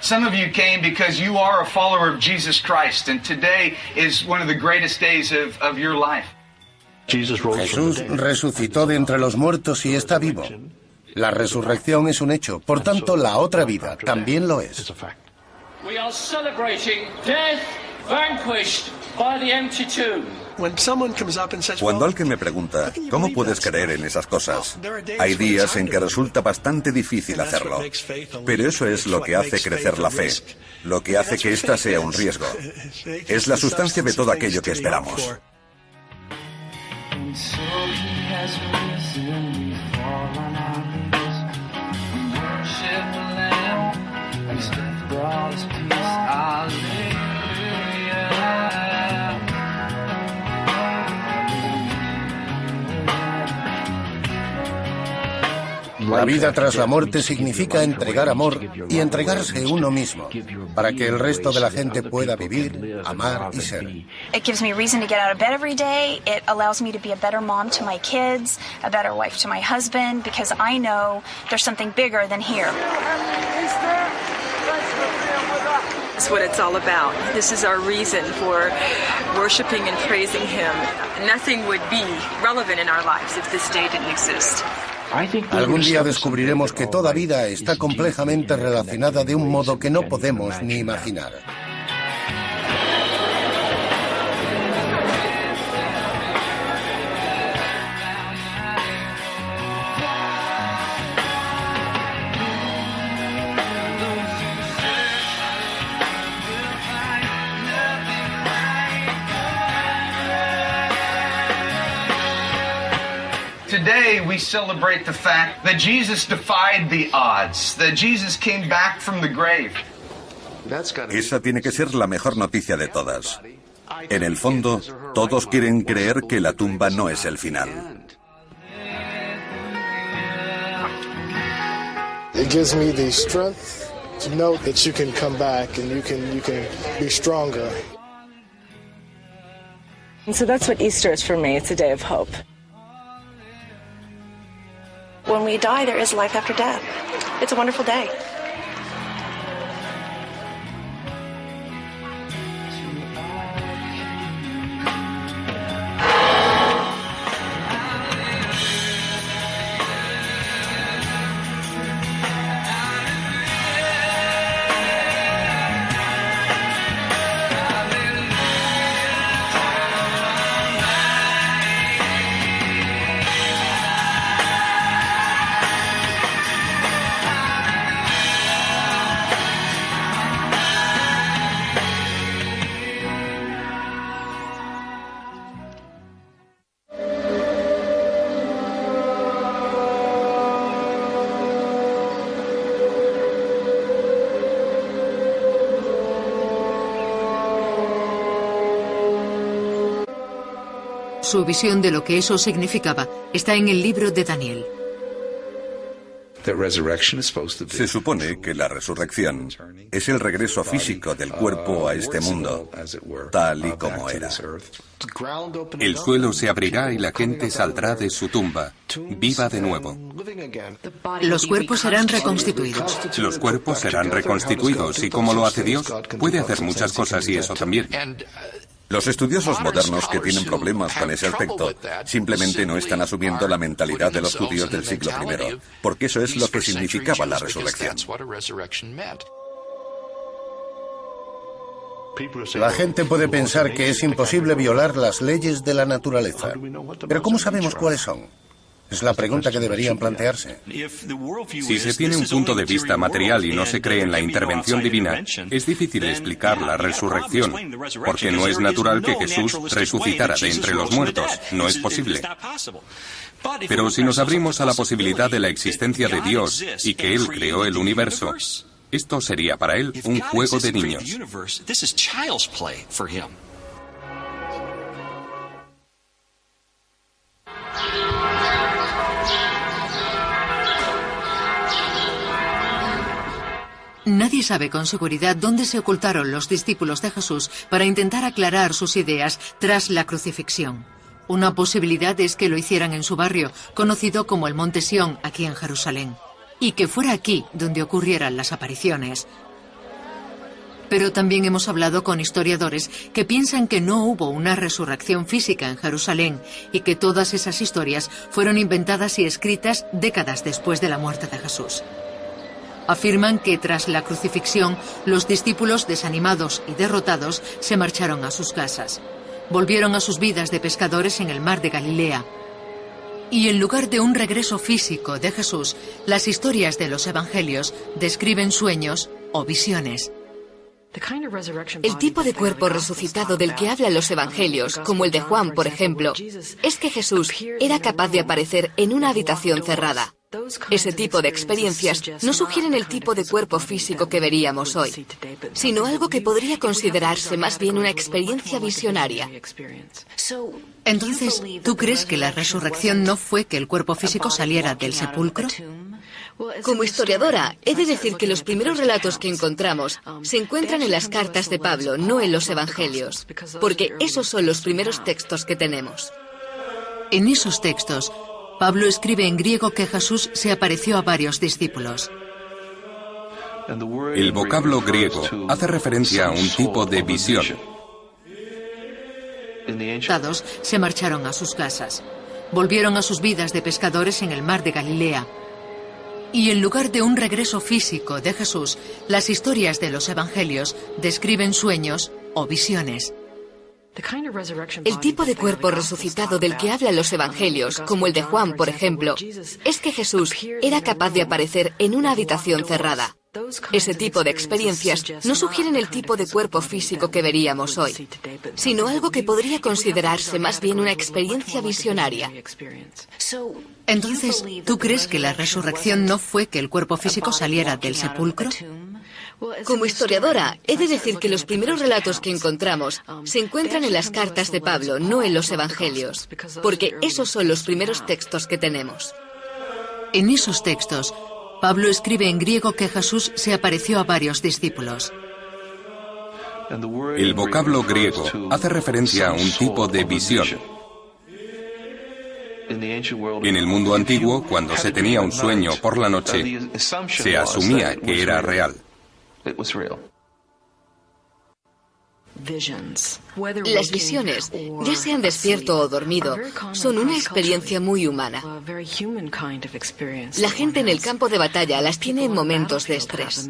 Some of you came because you are a follower of Jesus Christ, and today is one of the greatest days of your life. Jesús resucitó de entre los muertos y está vivo. La resurrección es un hecho, por tanto la otra vida también lo es. We are celebrating death vanquished by the empty tomb. Cuando alguien me pregunta, ¿cómo puedes creer en esas cosas? Hay días en que resulta bastante difícil hacerlo. Pero eso es lo que hace crecer la fe, lo que hace que ésta sea un riesgo. Es la sustancia de todo aquello que esperamos. La vida tras la muerte significa entregar amor y entregarse uno mismo para que el resto de la gente pueda vivir, amar y ser. It gives me reason to get out of bed every day. It allows me to be a better mom to my kids, a better wife to my husband, because I know there's something bigger than here. That's what it's all about. This is our reason for worshiping and praising Him. Nothing would be relevant in our lives if this day didn't exist. Algún día descubriremos que toda vida está complejamente relacionada de un modo que no podemos ni imaginar. Today we celebrate the fact that Jesus defied the odds, that Jesus came back from the grave. Esa tiene que ser la mejor noticia de todas. En el fondo, todos quieren creer que la tumba no es el final. It gives me the strength to know that you can come back and you can be stronger. And so that's what Easter is for me. It's a day of hope. When we die, there is life after death. It's a wonderful day. Su visión de lo que eso significaba está en el libro de Daniel. Se supone que la resurrección es el regreso físico del cuerpo a este mundo, tal y como era. El suelo se abrirá y la gente saldrá de su tumba, viva de nuevo. Los cuerpos serán reconstituidos. Los cuerpos serán reconstituidos y como lo hace Dios, puede hacer muchas cosas y eso también. Los estudiosos modernos que tienen problemas con ese aspecto simplemente no están asumiendo la mentalidad de los judíos del siglo I, porque eso es lo que significaba la resurrección. La gente puede pensar que es imposible violar las leyes de la naturaleza. Pero ¿cómo sabemos cuáles son? Es la pregunta que deberían plantearse. Si se tiene un punto de vista material y no se cree en la intervención divina, es difícil explicar la resurrección, porque no es natural que Jesús resucitara de entre los muertos. No es posible. Pero si nos abrimos a la posibilidad de la existencia de Dios y que Él creó el universo, esto sería para Él un juego de niños. Nadie sabe con seguridad dónde se ocultaron los discípulos de Jesús para intentar aclarar sus ideas tras la crucifixión. Una posibilidad es que lo hicieran en su barrio, conocido como el Monte Sión, aquí en Jerusalén, y que fuera aquí donde ocurrieran las apariciones. Pero también hemos hablado con historiadores que piensan que no hubo una resurrección física en Jerusalén y que todas esas historias fueron inventadas y escritas décadas después de la muerte de Jesús. Afirman que tras la crucifixión, los discípulos, desanimados y derrotados, se marcharon a sus casas. Volvieron a sus vidas de pescadores en el mar de Galilea. Y en lugar de un regreso físico de Jesús, las historias de los evangelios describen sueños o visiones. El tipo de cuerpo resucitado del que hablan los evangelios, como el de Juan, por ejemplo, es que Jesús era capaz de aparecer en una habitación cerrada. Ese tipo de experiencias no sugieren el tipo de cuerpo físico que veríamos hoy, sino algo que podría considerarse más bien una experiencia visionaria. Entonces, ¿tú crees que la resurrección no fue que el cuerpo físico saliera del sepulcro? Como historiadora, he de decir que los primeros relatos que encontramos se encuentran en las cartas de Pablo, no en los evangelios, porque esos son los primeros textos que tenemos. En esos textos, Pablo escribe en griego que Jesús se apareció a varios discípulos. El vocablo griego hace referencia a un tipo de visión. Se marcharon a sus casas. Volvieron a sus vidas de pescadores en el mar de Galilea. Y en lugar de un regreso físico de Jesús, las historias de los evangelios describen sueños o visiones. El tipo de cuerpo resucitado del que hablan los evangelios, como el de Juan, por ejemplo, es que Jesús era capaz de aparecer en una habitación cerrada. Ese tipo de experiencias no sugieren el tipo de cuerpo físico que veríamos hoy, sino algo que podría considerarse más bien una experiencia visionaria. Entonces, ¿tú crees que la resurrección no fue que el cuerpo físico saliera del sepulcro? Como historiadora, he de decir que los primeros relatos que encontramos se encuentran en las cartas de Pablo, no en los evangelios, porque esos son los primeros textos que tenemos. En esos textos, Pablo escribe en griego que Jesús se apareció a varios discípulos. El vocablo griego hace referencia a un tipo de visión. En el mundo antiguo, cuando se tenía un sueño por la noche, se asumía que era real. Las visiones, ya sean despierto o dormido, son una experiencia muy humana. La gente en el campo de batalla las tiene en momentos de estrés.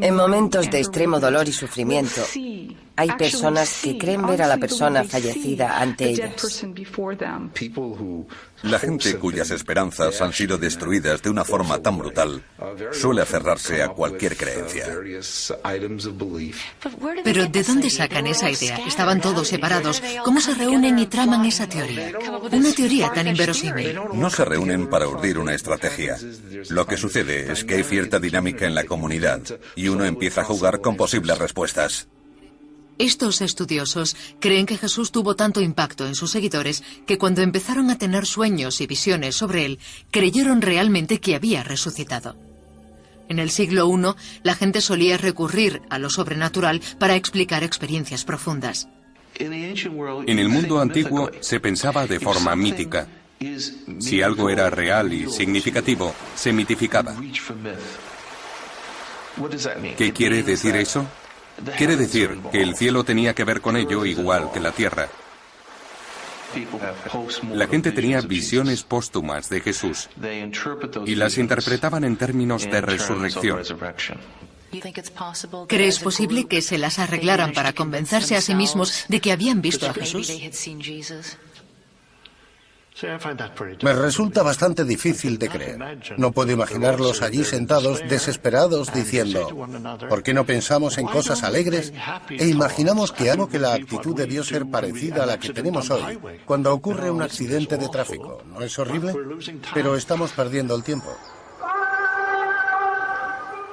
En momentos de extremo dolor y sufrimiento, hay personas que creen ver a la persona fallecida ante ellas. La gente cuyas esperanzas han sido destruidas de una forma tan brutal suele aferrarse a cualquier creencia. Pero ¿de dónde sacan esa idea? Estaban todos separados. ¿Cómo se reúnen y traman esa teoría? Una teoría tan inverosímil. No se reúnen para urdir una estrategia. Lo que sucede es que hay cierta dinámica en la comunidad y uno empieza a jugar con posibles respuestas. Estos estudiosos creen que Jesús tuvo tanto impacto en sus seguidores que cuando empezaron a tener sueños y visiones sobre él, creyeron realmente que había resucitado. En el siglo I, la gente solía recurrir a lo sobrenatural para explicar experiencias profundas. En el mundo antiguo se pensaba de forma mítica. Si algo era real y significativo, se mitificaba. ¿Qué quiere decir eso? Quiere decir que el cielo tenía que ver con ello igual que la tierra. La gente tenía visiones póstumas de Jesús y las interpretaban en términos de resurrección. ¿Crees posible que se las arreglaran para convencerse a sí mismos de que habían visto a Jesús? Me resulta bastante difícil de creer. No puedo imaginarlos allí sentados, desesperados, diciendo, ¿por qué no pensamos en cosas alegres e imaginamos que algo que la actitud debió ser parecida a la que tenemos hoy cuando ocurre un accidente de tráfico? ¿No es horrible? Pero estamos perdiendo el tiempo.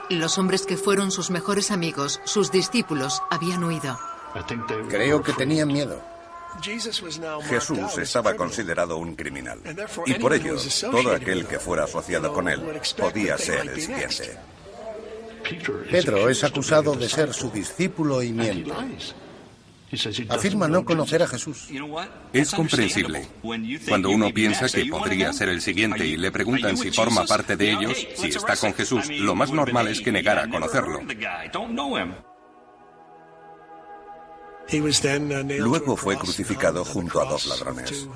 Los hombres que fueron sus mejores amigos, sus discípulos, habían huido. Creo que tenían miedo. Jesús estaba considerado un criminal, y por ello, todo aquel que fuera asociado con él podía ser el siguiente. Pedro es acusado de ser su discípulo y miente. Afirma no conocer a Jesús. Es comprensible. Cuando uno piensa que podría ser el siguiente y le preguntan si forma parte de ellos, si está con Jesús, lo más normal es que negara conocerlo. Luego fue crucificado junto a 2 ladrones.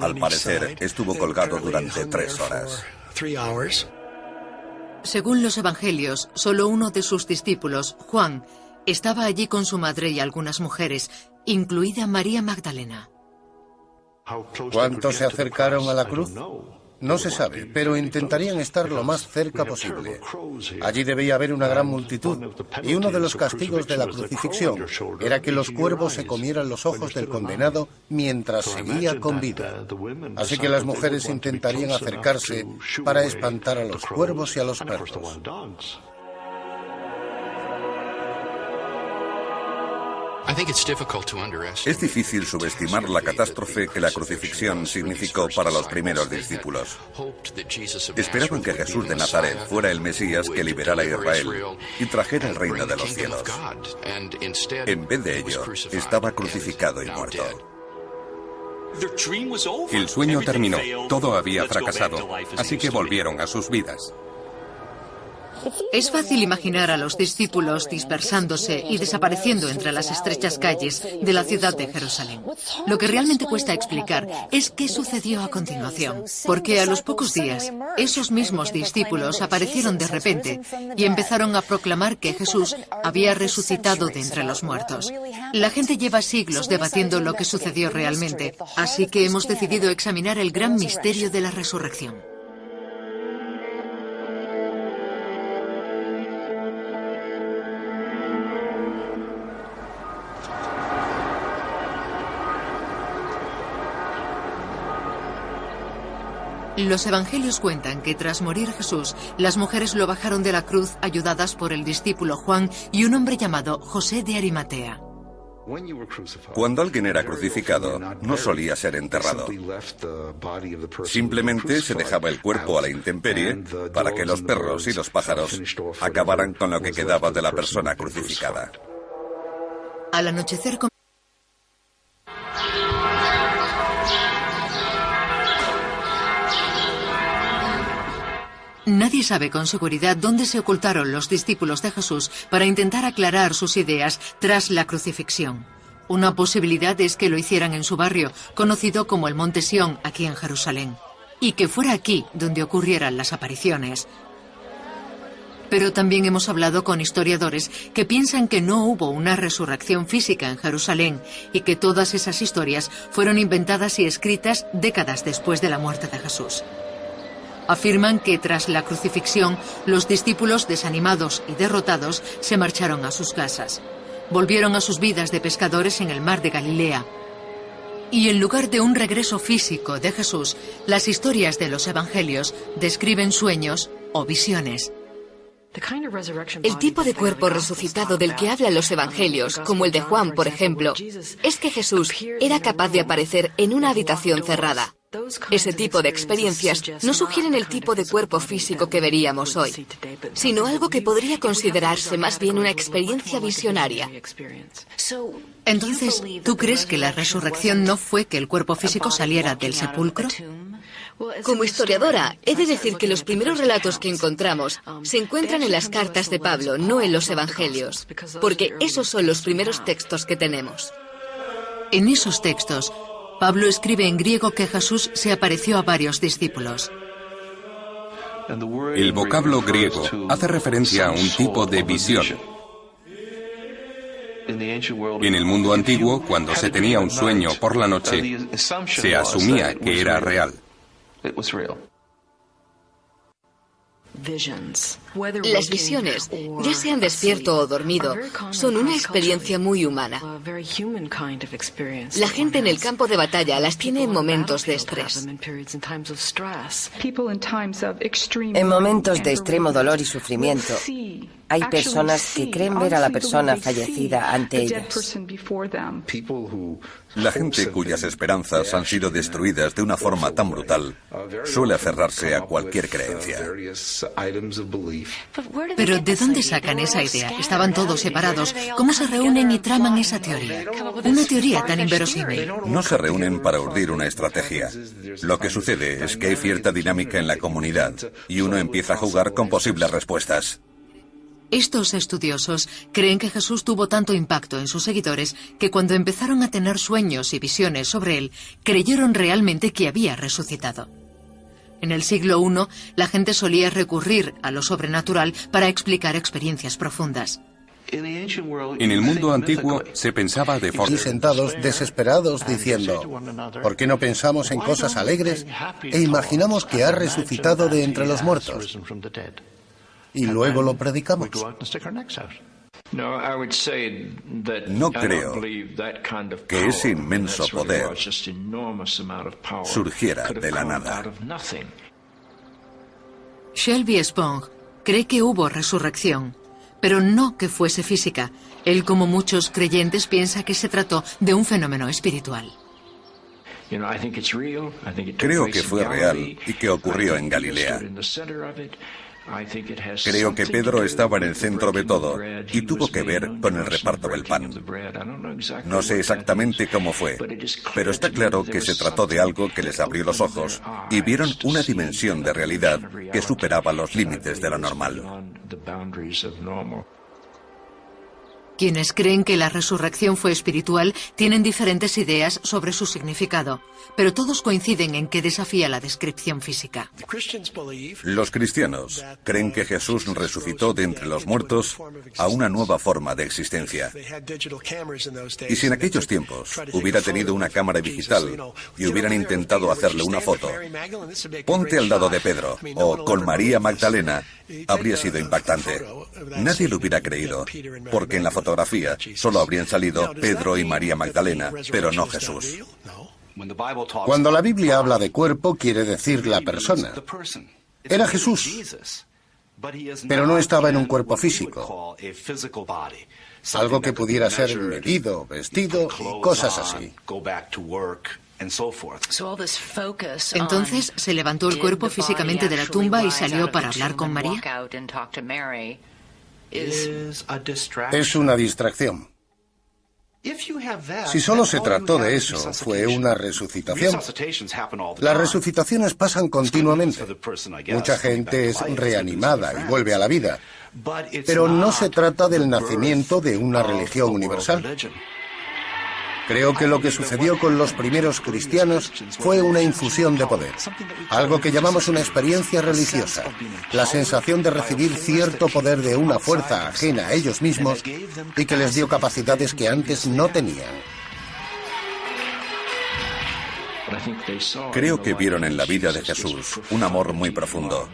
Al parecer, estuvo colgado durante 3 horas. Según los evangelios, solo uno de sus discípulos, Juan, estaba allí con su madre y algunas mujeres, incluida María Magdalena. ¿Cuántos se acercaron a la cruz? No se sabe, pero intentarían estar lo más cerca posible. Allí debía haber una gran multitud, y uno de los castigos de la crucifixión era que los cuervos se comieran los ojos del condenado mientras seguía con vida. Así que las mujeres intentarían acercarse para espantar a los cuervos y a los perros. Es difícil subestimar la catástrofe que la crucifixión significó para los primeros discípulos. Esperaban que Jesús de Nazaret fuera el Mesías que liberara a Israel y trajera el reino de los cielos. En vez de ello, estaba crucificado y muerto. El sueño terminó, todo había fracasado, así que volvieron a sus vidas. Es fácil imaginar a los discípulos dispersándose y desapareciendo entre las estrechas calles de la ciudad de Jerusalén. Lo que realmente cuesta explicar es qué sucedió a continuación, porque a los pocos días, esos mismos discípulos aparecieron de repente y empezaron a proclamar que Jesús había resucitado de entre los muertos. La gente lleva siglos debatiendo lo que sucedió realmente, así que hemos decidido examinar el gran misterio de la resurrección. Los evangelios cuentan que tras morir Jesús, las mujeres lo bajaron de la cruz ayudadas por el discípulo Juan y un hombre llamado José de Arimatea. Cuando alguien era crucificado, no solía ser enterrado. Simplemente se dejaba el cuerpo a la intemperie para que los perros y los pájaros acabaran con lo que quedaba de la persona crucificada. Al anochecer nadie sabe con seguridad dónde se ocultaron los discípulos de Jesús para intentar aclarar sus ideas tras la crucifixión. Una posibilidad es que lo hicieran en su barrio, conocido como el Monte Sión, aquí en Jerusalén, y que fuera aquí donde ocurrieran las apariciones. Pero también hemos hablado con historiadores que piensan que no hubo una resurrección física en Jerusalén y que todas esas historias fueron inventadas y escritas décadas después de la muerte de Jesús. Afirman que tras la crucifixión, los discípulos, desanimados y derrotados, se marcharon a sus casas. Volvieron a sus vidas de pescadores en el mar de Galilea. Y en lugar de un regreso físico de Jesús, las historias de los evangelios describen sueños o visiones. El tipo de cuerpo resucitado del que hablan los evangelios, como el de Juan, por ejemplo, es que Jesús era capaz de aparecer en una habitación cerrada. Ese tipo de experiencias no sugieren el tipo de cuerpo físico que veríamos hoy, sino algo que podría considerarse más bien una experiencia visionaria. Entonces, ¿tú crees que la resurrección no fue que el cuerpo físico saliera del sepulcro? Como historiadora, he de decir que los primeros relatos que encontramos se encuentran en las cartas de Pablo, no en los evangelios, porque esos son los primeros textos que tenemos. En esos textos, Pablo escribe en griego que Jesús se apareció a varios discípulos. El vocablo griego hace referencia a un tipo de visión. En el mundo antiguo, cuando se tenía un sueño por la noche, se asumía que era real. Las visiones, ya sean despierto o dormido, son una experiencia muy humana. La gente en el campo de batalla las tiene en momentos de estrés. En momentos de extremo dolor y sufrimiento, hay personas que creen ver a la persona fallecida ante ellas. La gente cuyas esperanzas han sido destruidas de una forma tan brutal suele aferrarse a cualquier creencia. Pero ¿de dónde sacan esa idea? Estaban todos separados. ¿Cómo se reúnen y traman esa teoría? Una teoría tan inverosímil. No se reúnen para urdir una estrategia. Lo que sucede es que hay cierta dinámica en la comunidad y uno empieza a jugar con posibles respuestas. Estos estudiosos creen que Jesús tuvo tanto impacto en sus seguidores que cuando empezaron a tener sueños y visiones sobre él, creyeron realmente que había resucitado. En el siglo I, la gente solía recurrir a lo sobrenatural para explicar experiencias profundas. En el mundo antiguo se pensaba de forma... Y sentados desesperados diciendo, ¿por qué no pensamos en cosas alegres e imaginamos que ha resucitado de entre los muertos? Y luego lo predicamos. No creo que ese inmenso poder surgiera de la nada. Shelby Spong cree que hubo resurrección, pero no que fuese física. Él, como muchos creyentes, piensa que se trató de un fenómeno espiritual. Creo que fue real y que ocurrió en Galilea. Creo que Pedro estaba en el centro de todo y tuvo que ver con el reparto del pan. No sé exactamente cómo fue, pero está claro que se trató de algo que les abrió los ojos y vieron una dimensión de realidad que superaba los límites de lo normal. Quienes creen que la resurrección fue espiritual tienen diferentes ideas sobre su significado, pero todos coinciden en que desafía la descripción física. Los cristianos creen que Jesús resucitó de entre los muertos a una nueva forma de existencia. Y si en aquellos tiempos hubiera tenido una cámara digital y hubieran intentado hacerle una foto, ponte al lado de Pedro o con María Magdalena, habría sido impactante. Nadie lo hubiera creído, porque en la fotografía solo habrían salido Pedro y María Magdalena, pero no Jesús. Cuando la Biblia habla de cuerpo, quiere decir la persona. Era Jesús, pero no estaba en un cuerpo físico. Algo que pudiera ser medido, vestido y cosas así. Entonces se levantó el cuerpo físicamente de la tumba y salió para hablar con María. Es una distracción. Si solo se trató de eso, fue una resucitación. Las resucitaciones pasan continuamente. Mucha gente es reanimada y vuelve a la vida. Pero no se trata del nacimiento de una religión universal. Creo que lo que sucedió con los primeros cristianos fue una infusión de poder, algo que llamamos una experiencia religiosa, la sensación de recibir cierto poder de una fuerza ajena a ellos mismos y que les dio capacidades que antes no tenían. Creo que vieron en la vida de Jesús un amor muy profundo,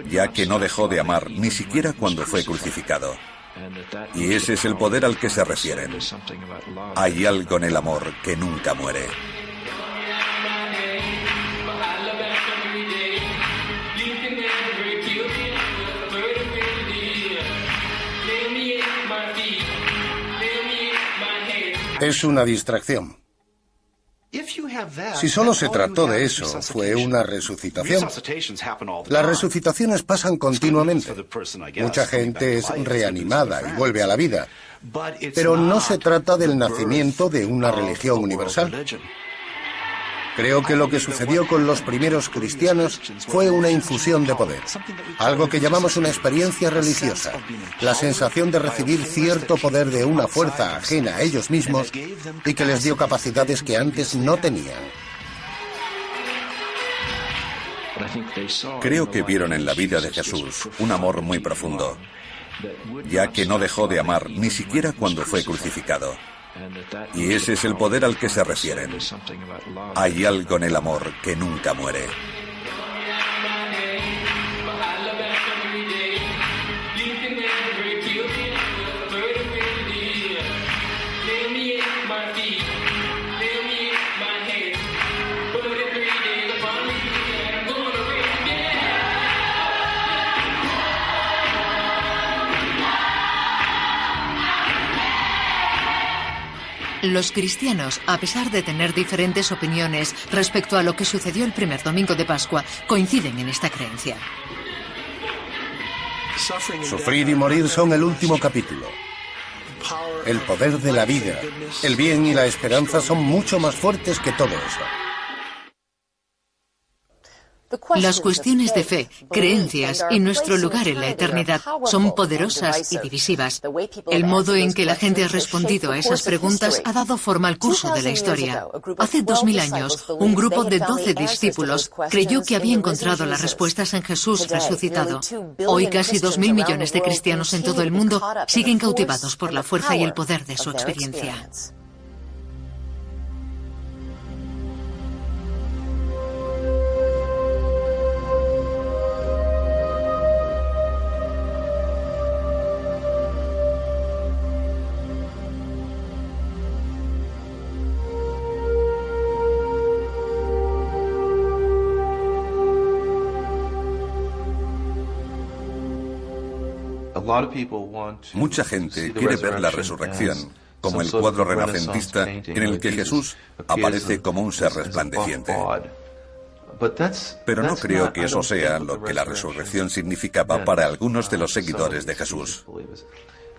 ya que no dejó de amar ni siquiera cuando fue crucificado. Y ese es el poder al que se refieren. Hay algo en el amor que nunca muere. Es una distracción. Si solo se trató de eso, fue una resucitación. Las resucitaciones pasan continuamente. Mucha gente es reanimada y vuelve a la vida. Pero no se trata del nacimiento de una religión universal. Creo que lo que sucedió con los primeros cristianos fue una infusión de poder, algo que llamamos una experiencia religiosa, la sensación de recibir cierto poder de una fuerza ajena a ellos mismos y que les dio capacidades que antes no tenían. Creo que vieron en la vida de Jesús un amor muy profundo, ya que no dejó de amar ni siquiera cuando fue crucificado. Y ese es el poder al que se refieren. Hay algo en el amor que nunca muere. Los cristianos, a pesar de tener diferentes opiniones respecto a lo que sucedió el primer domingo de Pascua, coinciden en esta creencia. Sufrir y morir son el último capítulo. El poder de la vida, el bien y la esperanza son mucho más fuertes que todo eso. Las cuestiones de fe, creencias y nuestro lugar en la eternidad son poderosas y divisivas. El modo en que la gente ha respondido a esas preguntas ha dado forma al curso de la historia. Hace 2000 años, un grupo de 12 discípulos creyó que había encontrado las respuestas en Jesús resucitado. Hoy casi 2000 millones de cristianos en todo el mundo siguen cautivados por la fuerza y el poder de su experiencia. Mucha gente quiere ver la resurrección como el cuadro renacentista en el que Jesús aparece como un ser resplandeciente. Pero no creo que eso sea lo que la resurrección significaba para algunos de los seguidores de Jesús.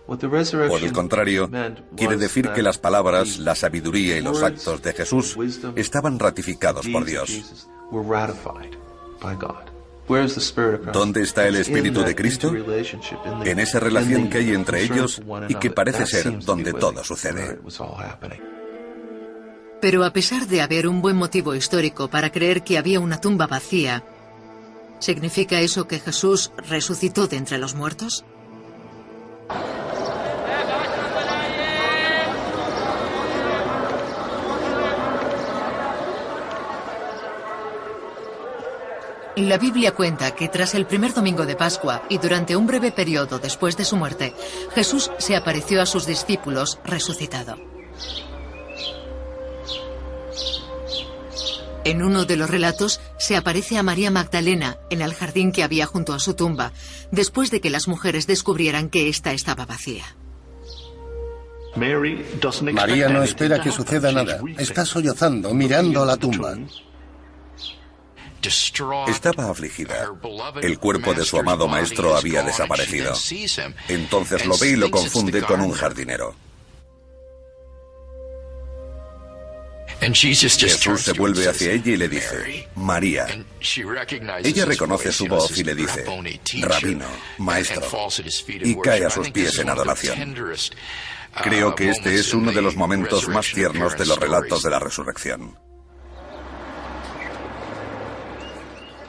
Por el contrario, quiere decir que las palabras, la sabiduría y los actos de Jesús estaban ratificados por Dios. ¿Dónde está el Espíritu de Cristo? En esa relación que hay entre ellos y que parece ser donde todo sucede. Pero a pesar de haber un buen motivo histórico para creer que había una tumba vacía, ¿significa eso que Jesús resucitó de entre los muertos? La Biblia cuenta que tras el primer domingo de Pascua y durante un breve periodo después de su muerte, Jesús se apareció a sus discípulos resucitado. En uno de los relatos se aparece a María Magdalena en el jardín que había junto a su tumba, después de que las mujeres descubrieran que ésta estaba vacía. María no espera que suceda nada. Está sollozando, mirando la tumba. Estaba afligida. El cuerpo de su amado maestro había desaparecido. Entonces lo ve y lo confunde con un jardinero. Jesús se vuelve hacia ella y le dice, María. Ella reconoce su voz y le dice, Rabino, maestro, y cae a sus pies en adoración. Creo que este es uno de los momentos más tiernos de los relatos de la resurrección.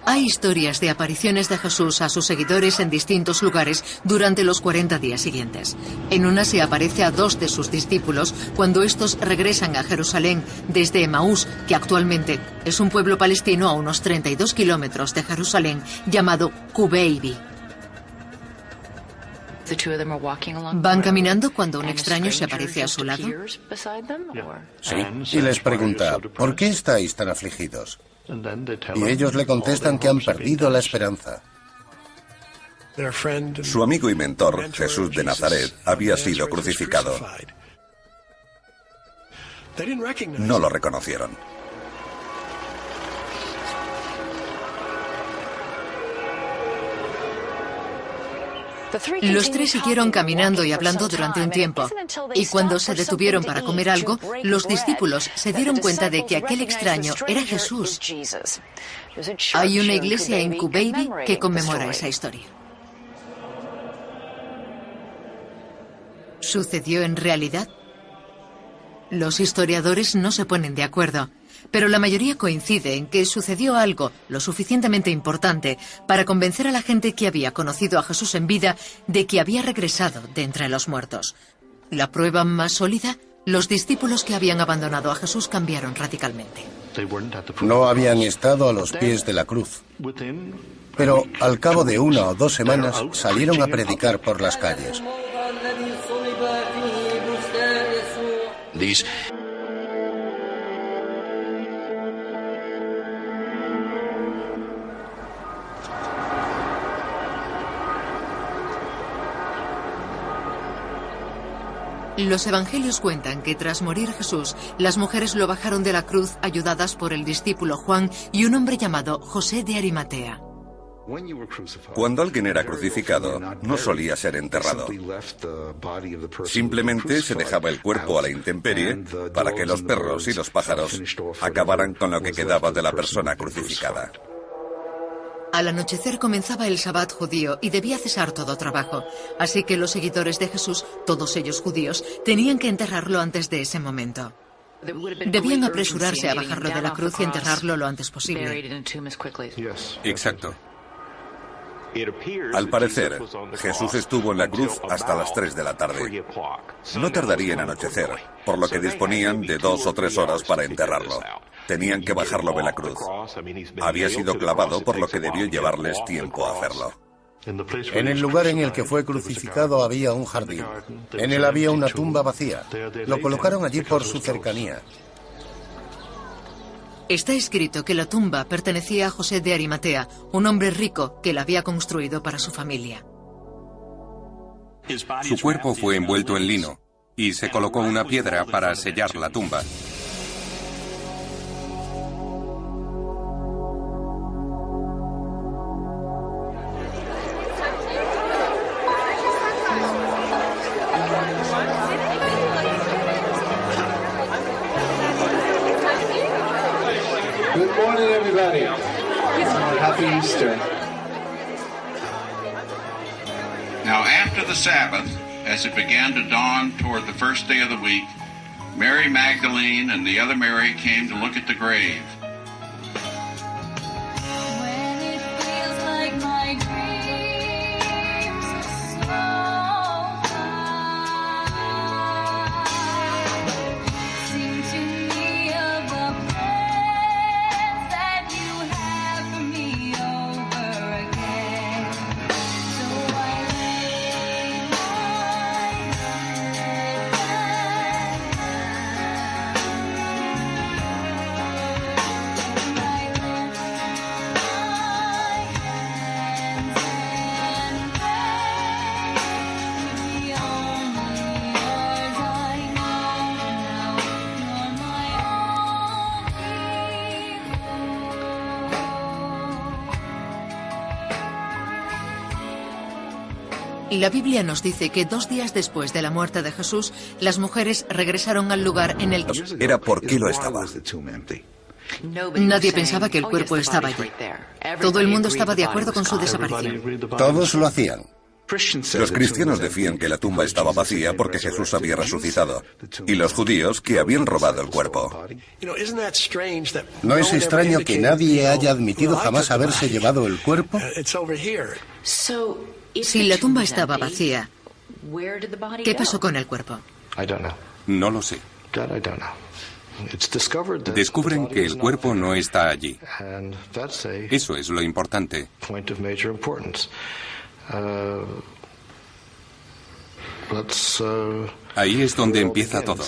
Hay historias de apariciones de Jesús a sus seguidores en distintos lugares durante los 40 días siguientes. En una se aparece a 2 de sus discípulos cuando estos regresan a Jerusalén desde Emaús, que actualmente es un pueblo palestino a unos 32 kilómetros de Jerusalén, llamado Kubeibi. ¿Van caminando cuando un extraño se aparece a su lado? Sí, y les pregunta, ¿por qué estáis tan afligidos? Y ellos le contestan que han perdido la esperanza. Su amigo y mentor, Jesús de Nazaret, había sido crucificado. No lo reconocieron. Los tres siguieron caminando y hablando durante un tiempo, y cuando se detuvieron para comer algo, los discípulos se dieron cuenta de que aquel extraño era Jesús. Hay una iglesia en Cubbaby que conmemora esa historia. ¿Sucedió en realidad? Los historiadores no se ponen de acuerdo, pero la mayoría coincide en que sucedió algo lo suficientemente importante para convencer a la gente que había conocido a Jesús en vida de que había regresado de entre los muertos. La prueba más sólida, los discípulos que habían abandonado a Jesús cambiaron radicalmente. No habían estado a los pies de la cruz, pero al cabo de 1 o 2 semanas salieron a predicar por las calles. Los evangelios cuentan que tras morir Jesús, las mujeres lo bajaron de la cruz ayudadas por el discípulo Juan y un hombre llamado José de Arimatea. Cuando alguien era crucificado, no solía ser enterrado. Simplemente se dejaba el cuerpo a la intemperie para que los perros y los pájaros acabaran con lo que quedaba de la persona crucificada. Al anochecer comenzaba el Sabbat judío y debía cesar todo trabajo, así que los seguidores de Jesús, todos ellos judíos, tenían que enterrarlo antes de ese momento. Debían apresurarse a bajarlo de la cruz y enterrarlo lo antes posible. Exacto. Al parecer, Jesús estuvo en la cruz hasta las 3 de la tarde. No tardaría en anochecer, por lo que disponían de 2 o 3 horas para enterrarlo. Tenían que bajarlo de la cruz. Había sido clavado, por lo que debió llevarles tiempo hacerlo. En el lugar en el que fue crucificado había un jardín. En él había una tumba vacía. Lo colocaron allí por su cercanía. Está escrito que la tumba pertenecía a José de Arimatea, un hombre rico que la había construido para su familia. Su cuerpo fue envuelto en lino y se colocó una piedra para sellar la tumba. Good morning, everybody. Happy Easter. Now, after the Sabbath, as it began to dawn toward the first day of the week, Mary Magdalene and the other Mary came to look at the grave. When it feels like my dreams are so high, sing to me of the plans that you have for me over again. So I lay my head La Biblia nos dice que 2 días después de la muerte de Jesús, las mujeres regresaron al lugar en el que... Era por qué lo estaba. Nadie pensaba que el cuerpo estaba allí. Todo el mundo estaba de acuerdo con su desaparición. Todos lo hacían. Los cristianos decían que la tumba estaba vacía porque Jesús había resucitado, y los judíos que habían robado el cuerpo. ¿No es extraño que nadie haya admitido jamás haberse llevado el cuerpo? Si la tumba estaba vacía, ¿qué pasó con el cuerpo? No lo sé. Descubren que el cuerpo no está allí. Eso es lo importante. Ahí es donde empieza todo.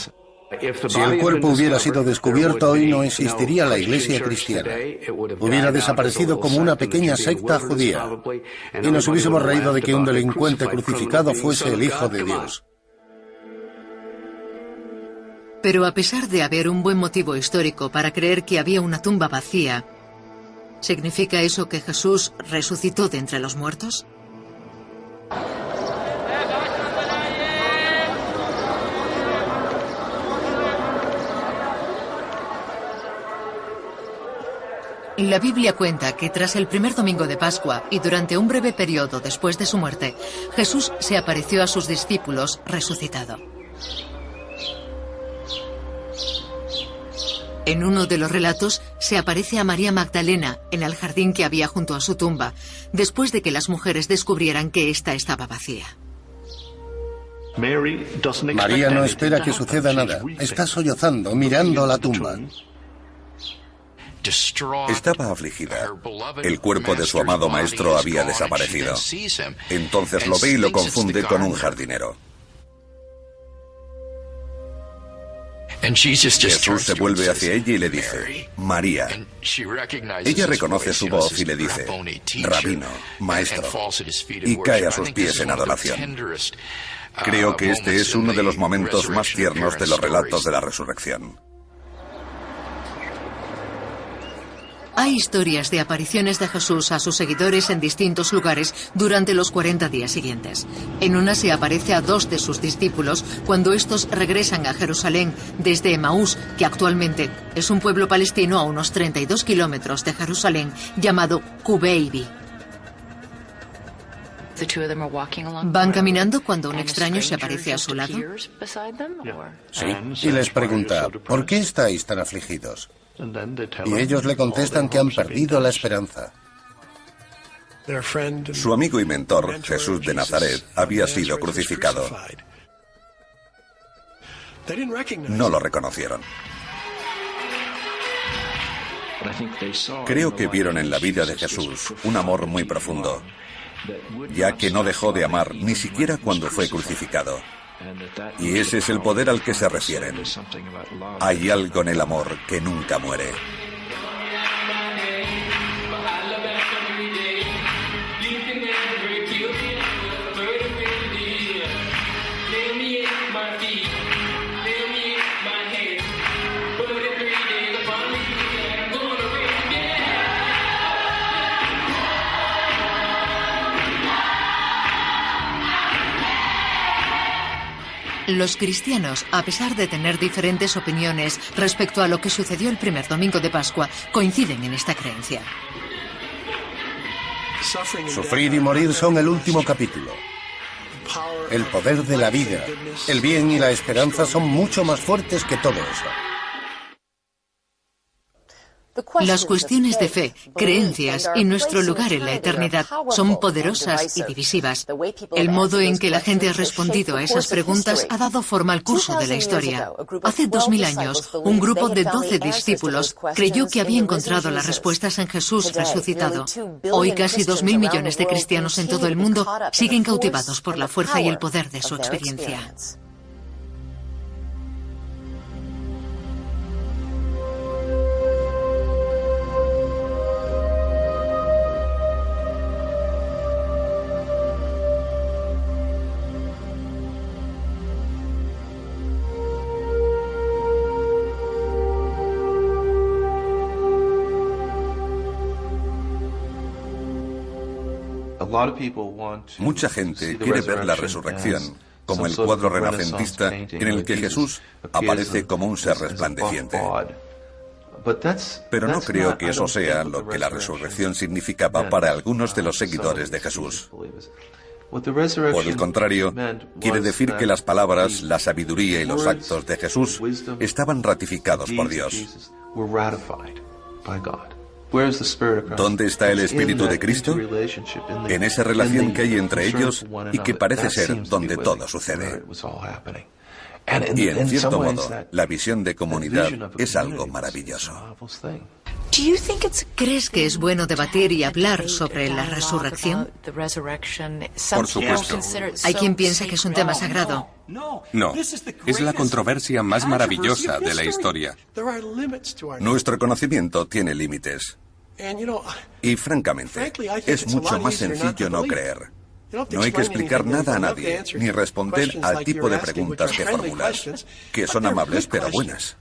Si el cuerpo hubiera sido descubierto hoy, no existiría la iglesia cristiana. Hubiera desaparecido como una pequeña secta judía. Y nos hubiésemos reído de que un delincuente crucificado fuese el Hijo de Dios. Pero a pesar de haber un buen motivo histórico para creer que había una tumba vacía, ¿significa eso que Jesús resucitó de entre los muertos? La Biblia cuenta que tras el primer domingo de Pascua y durante un breve periodo después de su muerte, Jesús se apareció a sus discípulos resucitado. En uno de los relatos se aparece a María Magdalena en el jardín que había junto a su tumba, después de que las mujeres descubrieran que ésta estaba vacía. María no espera que suceda nada. Está sollozando, mirando la tumba. Estaba afligida. El cuerpo de su amado maestro había desaparecido. Entonces lo ve y lo confunde con un jardinero. Jesús se vuelve hacia ella y le dice, María. Ella reconoce su voz y le dice, Rabino, maestro, y cae a sus pies en adoración. Creo que este es uno de los momentos más tiernos de los relatos de la resurrección. Hay historias de apariciones de Jesús a sus seguidores en distintos lugares durante los 40 días siguientes. En una se aparece a 2 de sus discípulos cuando estos regresan a Jerusalén desde Emaús, que actualmente es un pueblo palestino a unos 32 kilómetros de Jerusalén, llamado Cubeibi. ¿Van caminando cuando un extraño se aparece a su lado? Sí, y les pregunta, ¿por qué estáis tan afligidos? Y ellos le contestan que han perdido la esperanza. Su amigo y mentor, Jesús de Nazaret, había sido crucificado. No lo reconocieron. Creo que vieron en la vida de Jesús un amor muy profundo, ya que no dejó de amar ni siquiera cuando fue crucificado. Y ese es el poder al que se refieren. Hay algo en el amor que nunca muere. Los cristianos, a pesar de tener diferentes opiniones respecto a lo que sucedió el primer domingo de Pascua, coinciden en esta creencia. Sufrir y morir son el último capítulo. El poder de la vida, el bien y la esperanza son mucho más fuertes que todo eso. Las cuestiones de fe, creencias y nuestro lugar en la eternidad son poderosas y divisivas. El modo en que la gente ha respondido a esas preguntas ha dado forma al curso de la historia. Hace 2000 años, un grupo de 12 discípulos creyó que había encontrado las respuestas en Jesús resucitado. Hoy casi 2000 millones de cristianos en todo el mundo siguen cautivados por la fuerza y el poder de su experiencia. Mucha gente quiere ver la resurrección como el cuadro renacentista en el que Jesús aparece como un ser resplandeciente. Pero no creo que eso sea lo que la resurrección significaba para algunos de los seguidores de Jesús. Por el contrario, quiere decir que las palabras, la sabiduría y los actos de Jesús estaban ratificados por Dios. ¿Dónde está el Espíritu de Cristo? En esa relación que hay entre ellos y que parece ser donde todo sucede. Y en cierto modo, la visión de comunidad es algo maravilloso. ¿Crees que es bueno debatir y hablar sobre la resurrección? Por supuesto. Hay quien piensa que es un tema sagrado. No, es la controversia más maravillosa de la historia. Nuestro conocimiento tiene límites. Y francamente, es mucho más sencillo no creer. No hay que explicar nada a nadie, ni responder al tipo de preguntas que formulas, que son amables pero buenas.